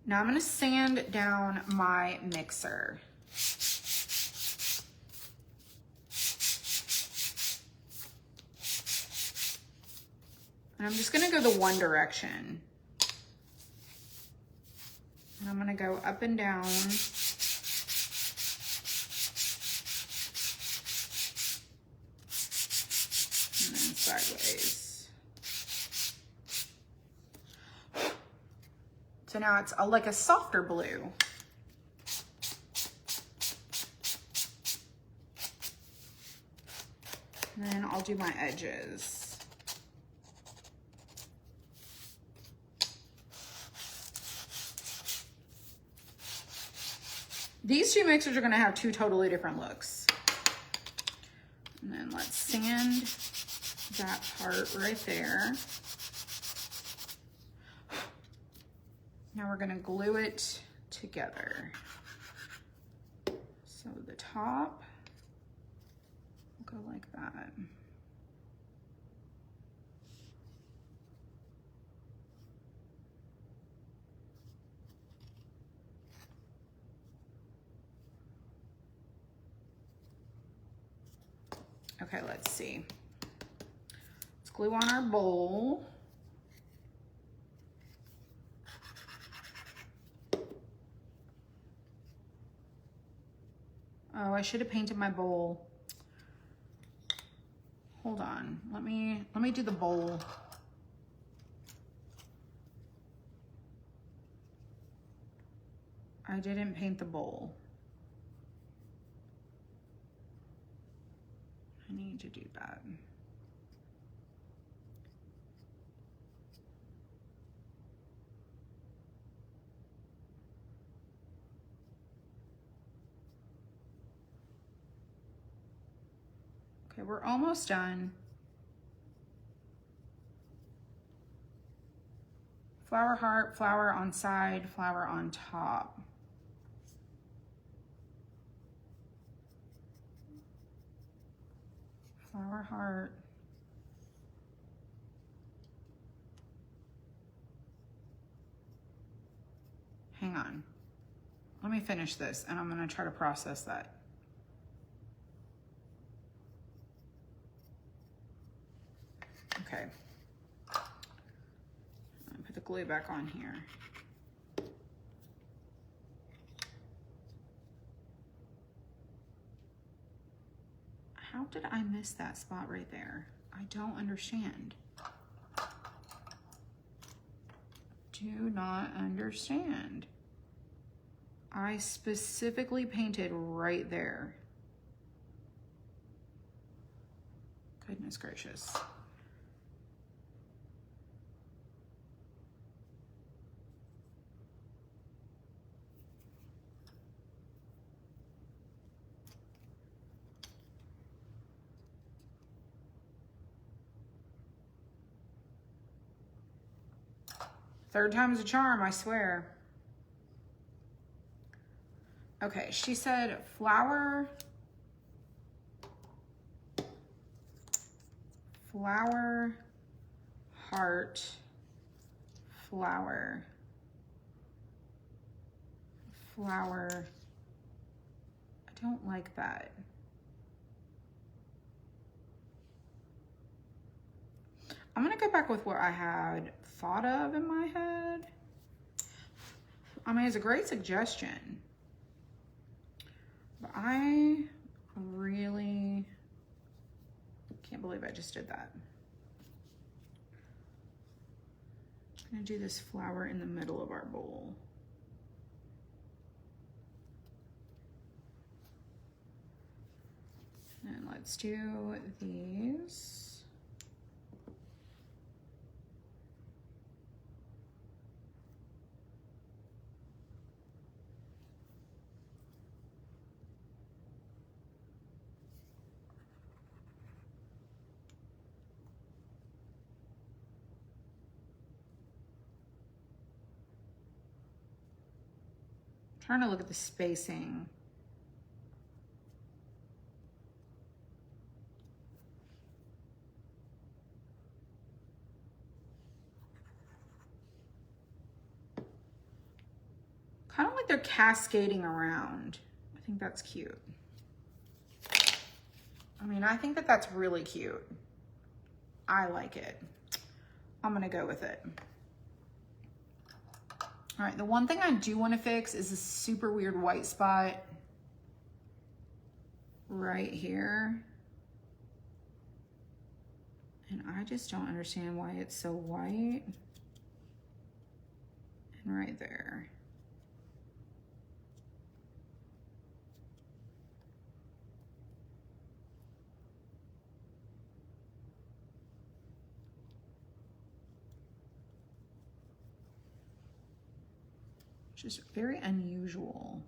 [SPEAKER 1] Now I'm gonna sand down my mixer. And I'm just gonna go the one direction. And I'm gonna go up and down. And then sideways. So now it's like a softer blue. And then I'll do my edges. These two mixers are gonna have two totally different looks. And then let's sand that part right there. Now we're gonna glue it together. So the top will go like that. Okay, let's see. Let's glue on our bowl. Oh, I should have painted my bowl. Hold on. Let me do the bowl. I didn't paint the bowl. I need to do that. Okay, we're almost done. Flower heart, flower on side, flower on top. Flower heart. Hang on. Let me finish this and I'm gonna try to process that. Okay. I'll put the glue back on here. How did I miss that spot right there? I don't understand. Do not understand. I specifically painted right there. Goodness gracious. Third time's a charm, I swear. Okay, she said flower, flower, heart, flower, flower. I don't like that. I'm gonna go back with what I had thought of in my head. I mean, it's a great suggestion, but I really can't believe I just did that. I'm gonna do this flower in the middle of our bowl. And let's do these. Trying to look at the spacing. Kind of like they're cascading around. I think that's cute. I mean, I think that that's really cute. I like it. I'm gonna go with it. All right, the one thing I do want to fix is this super weird white spot right here. And I just don't understand why it's so white. And right there. Just very unusual.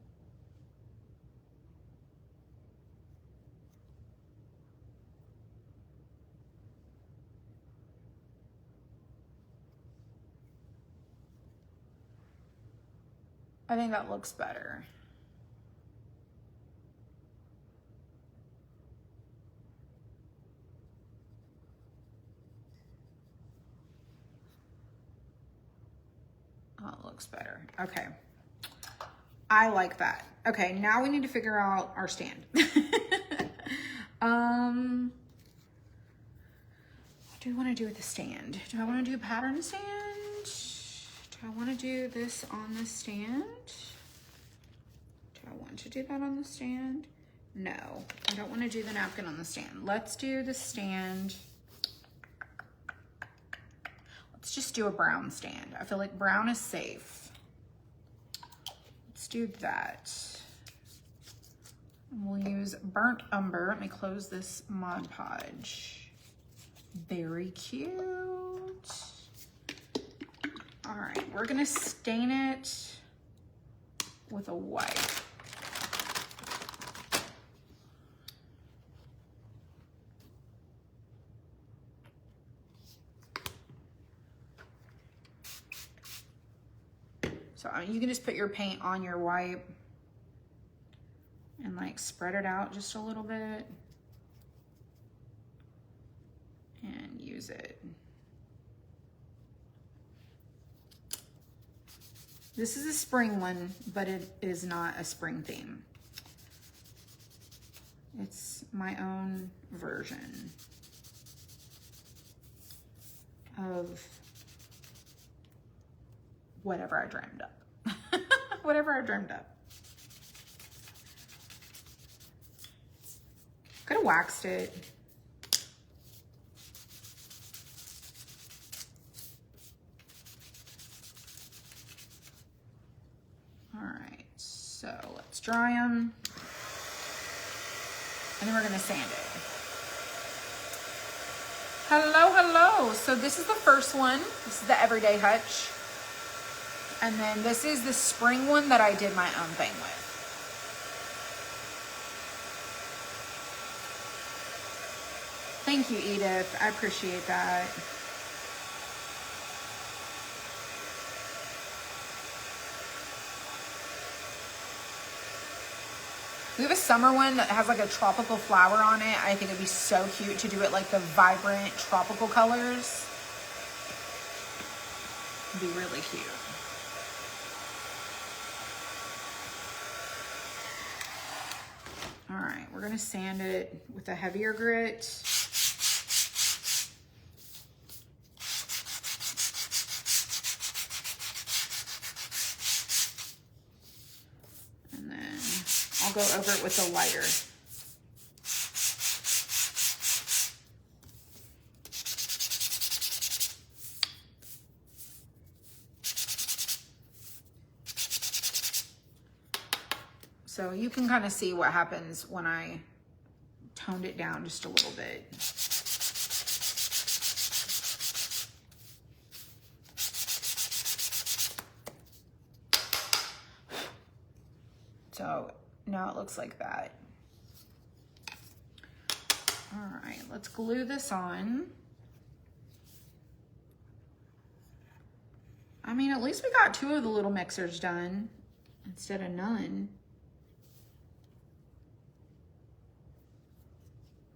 [SPEAKER 1] I think that looks better. Oh, it looks better. Okay. I like that. Okay, now we need to figure out our stand. do I want to do with the stand? Do I want to do a pattern stand? Do I want to do this on the stand? Do I want to do that on the stand? No, I don't want to do the napkin on the stand. Let's do the stand. Let's just do a brown stand. I feel like brown is safe. Let's do that. We'll use burnt umber. Let me close this Mod Podge. Very cute. All right, we're gonna stain it with a white. So you can just put your paint on your white and like spread it out just a little bit and use it. This is a spring one, but it is not a spring theme. It's my own version of whatever I dreamed up. Whatever I dreamed up. Could have waxed it. All right, so let's dry them. And then we're gonna sand it. Hello, hello. So this is the first one. This is the Everyday Hutch. And then this is the spring one that I did my own thing with. Thank you, Edith. I appreciate that. We have a summer one that has like a tropical flower on it. I think it'd be so cute to do it like the vibrant tropical colors. It'd be really cute. All right, we're gonna sand it with a heavier grit. And then I'll go over it with a lighter. So you can kind of see what happens when I toned it down just a little bit. So now it looks like that. All right, let's glue this on. I mean, at least we got 2 of the little mixers done instead of none.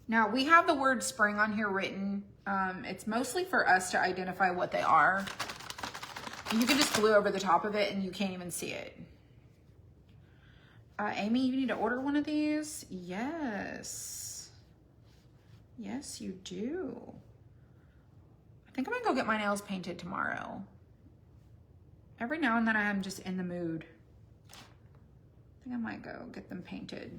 [SPEAKER 1] Now we have the word spring on here written. It's mostly for us to identify what they are. You can just glue over the top of it and you can't even see it. Amy, you need to order one of these? Yes. Yes, you do. I think I'm gonna go get my nails painted tomorrow. Every now and then I'm just in the mood. I think I might go get them painted.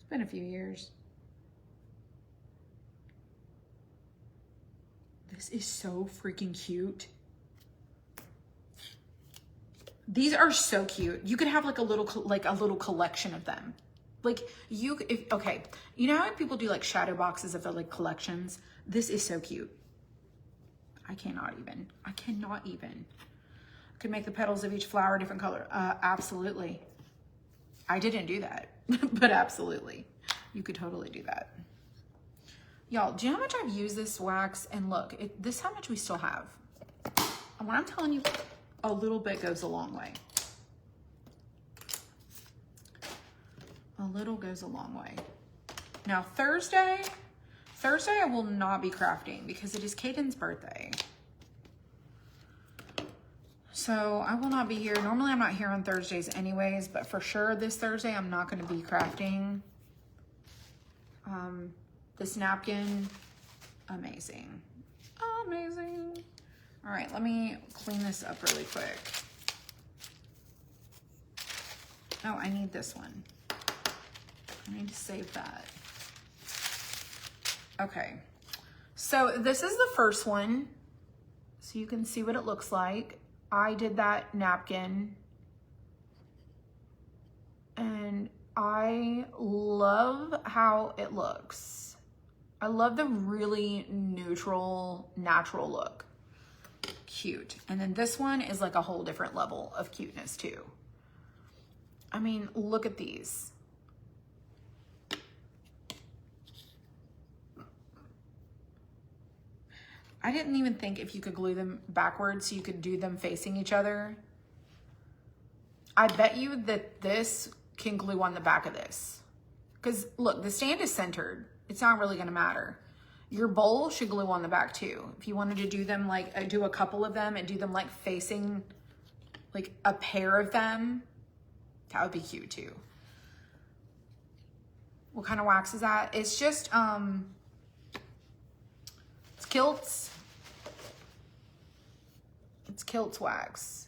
[SPEAKER 1] Been a few years. This is so freaking cute. These are so cute. You could have like a little collection of them. Like okay, you know how people do like shadow boxes of like collections? This is so cute. I cannot even. I could make the petals of each flower a different color. Absolutely. I didn't do that, but absolutely. You could totally do that. Y'all, do you know how much I've used this wax? And look, this is how much we still have. And when I'm telling you, a little bit goes a long way. A little goes a long way. Now Thursday Thursday I will not be crafting because it is Caden's birthday. So I will not be here. Normally I'm not here on Thursdays anyways, but for sure this Thursday I'm not going to be crafting. This napkin, amazing. Amazing. All right, let me clean this up really quick. Oh, I need this one. I need to save that. Okay, so this is the first one. So you can see what it looks like. I did that napkin. And I love how it looks. I love the really neutral, natural look. Cute. And then this one is like a whole different level of cuteness too. I mean, look at these. I didn't even think if you could glue them backwards so you could do them facing each other. I bet you that this can glue on the back of this. Because look, the stand is centered. It's not really gonna matter. Your bowl should glue on the back too. If you wanted to do them like, do a couple of them and do them like facing, like a pair of them, that would be cute too. What kind of wax is that? It's just, it's Kilts. It's Kilts wax.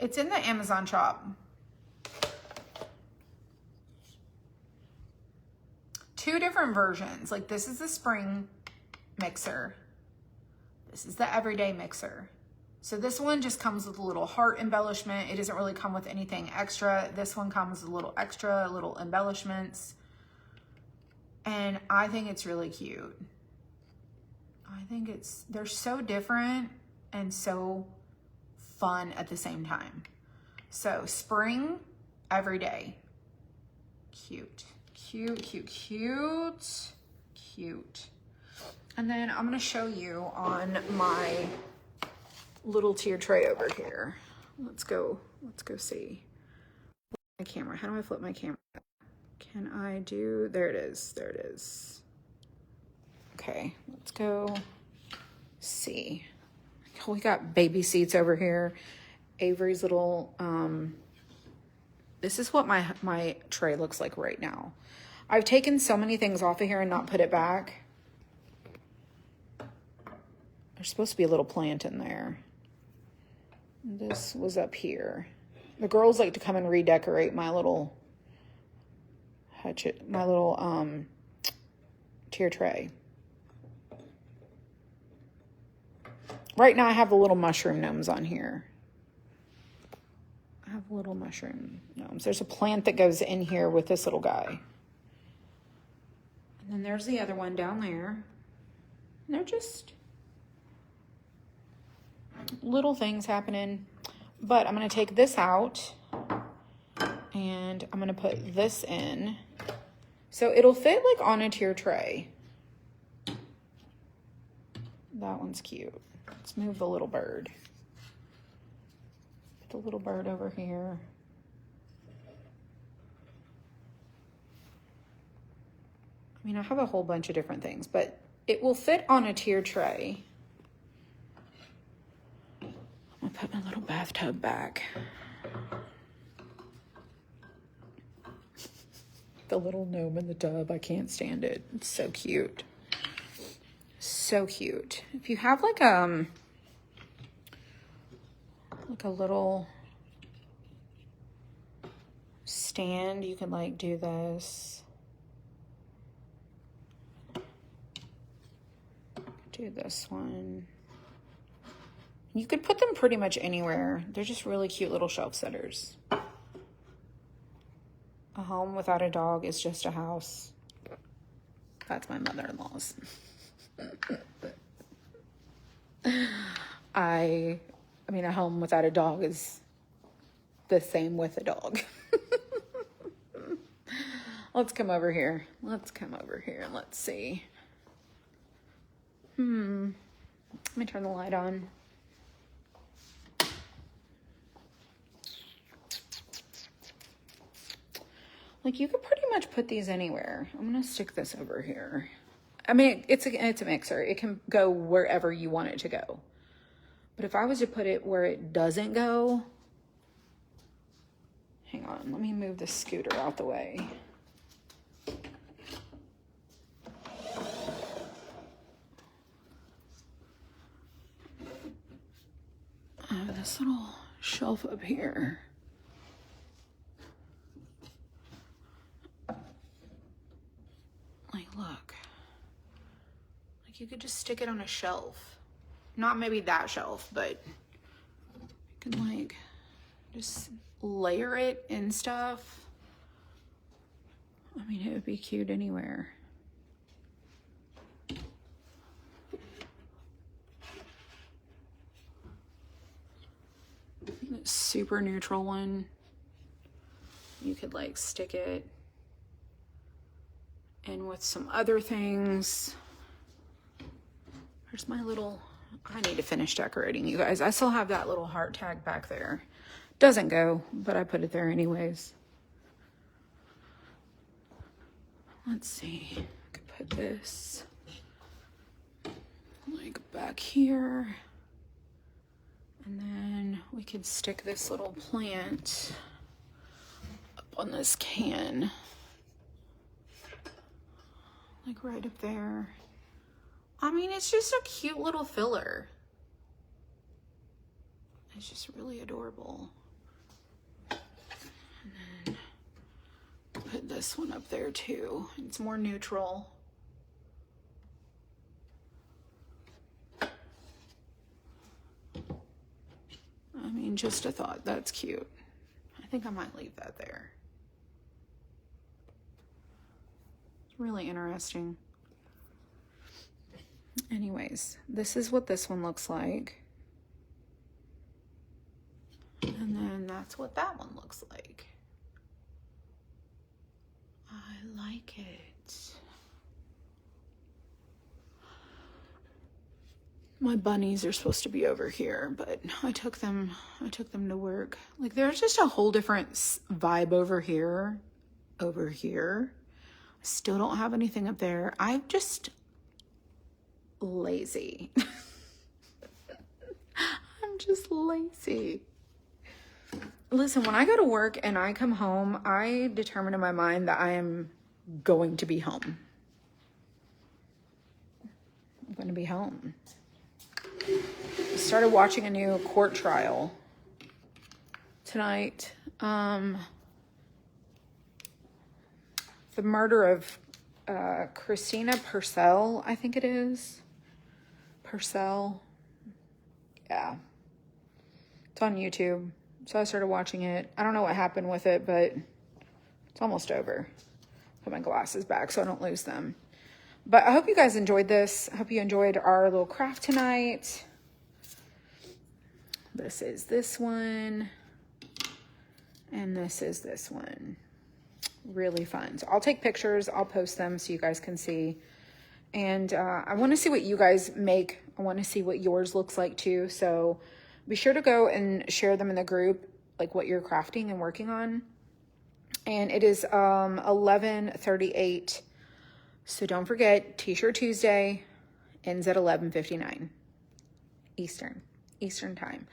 [SPEAKER 1] It's in the Amazon shop. Two different versions. Like this is the spring mixer. This is the everyday mixer. So this one just comes with a little heart embellishment. It doesn't really come with anything extra. This one comes with a little extra, little embellishments. And I think it's really cute. I think they're so different and so fun at the same time. So spring, every day. Cute, cute, cute, cute, cute. And then I'm gonna show you on my little tier tray over here. Let's go see. My camera, how do I flip my camera? Can I do, there it is, there it is. Okay, let's go see. We got baby seats over here. Avery's little, this is what my tray looks like right now. I've taken so many things off of here and not put it back. There's supposed to be a little plant in there. This was up here. The girls like to come and redecorate my little tier tray. Right now I have the little mushroom gnomes on here. I have little mushroom gnomes. There's a plant that goes in here with this little guy. And then there's the other one down there. And they're just little things happening. But I'm going to take this out and I'm going to put this in. So it'll fit like on a tier tray. That one's cute. Let's move the little bird. Put the little bird over here. I mean, I have a whole bunch of different things, but it will fit on a tier tray. I'm gonna put my little bathtub back. The little gnome in the tub, I can't stand it. It's so cute. So cute. If you have like a little stand, you can like do this. Do this one. You could put them pretty much anywhere. They're just really cute little shelf setters. A home without a dog is just a house. That's my mother-in-law's. I mean, a home without a dog is the same with a dog. Let's come over here. Let's come over here and let's see. Let me turn the light on. Like, you could pretty much put these anywhere. I'm gonna stick this over here. I mean, it's a mixer. It can go wherever you want it to go. But if I was to put it where it doesn't go, hang on, let me move the scooter out the way. I have this little shelf up here. Like, look. Like, you could just stick it on a shelf. Not maybe that shelf, but you can, like, just layer it and stuff. I mean, it would be cute anywhere. Super neutral one. You could like stick it in with some other things. There's my little, I need to finish decorating, you guys. I still have that little heart tag back there. Doesn't go, but I put it there anyways. Let's see, I could put this like back here. And then we could stick this little plant up on this can. Like right up there. I mean, it's just a cute little filler. It's just really adorable. And then put this one up there too. It's more neutral. I mean, just a thought. That's cute. I think I might leave that there. It's really interesting. Anyways, this is what this one looks like. And then that's what that one looks like. I like it. My bunnies are supposed to be over here, but I took them to work. Like, there's just a whole different vibe over here. Over here. I still don't have anything up there. I'm just lazy. I'm just lazy. Listen, when I go to work and I come home, I determine in my mind that I am going to be home. I'm going to be home. I started watching a new court trial tonight. The murder of Christina Purcell, I think it is. Purcell. Yeah. It's on YouTube. So I started watching it. I don't know what happened with it, but it's almost over. Put my glasses back so I don't lose them. But I hope you guys enjoyed this. I hope you enjoyed our little craft tonight. This is this one. And this is this one. Really fun. So I'll take pictures. I'll post them so you guys can see. And I want to see what you guys make. I want to see what yours looks like too. So be sure to go and share them in the group, like what you're crafting and working on. And it is 11:38. So don't forget, T-shirt Tuesday ends at 11:59 Eastern time.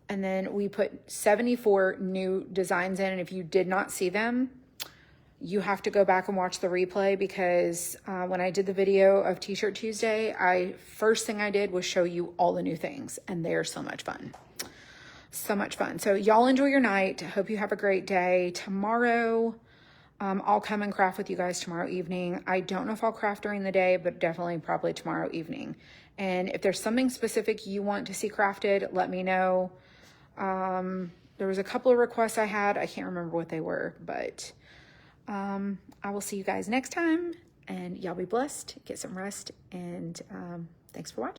[SPEAKER 1] And then we put 74 new designs in. And if you did not see them, you have to go back and watch the replay, because when I did the video of T-shirt Tuesday, first thing I did was show you all the new things, and they are so much fun. So much fun. So y'all enjoy your night. Hope you have a great day. Tomorrow, I'll come and craft with you guys tomorrow evening. I don't know if I'll craft during the day, but definitely probably tomorrow evening. And if there's something specific you want to see crafted, let me know. There was a couple of requests I had. I can't remember what they were, but I will see you guys next time, and y'all be blessed. Get some rest, and thanks for watching.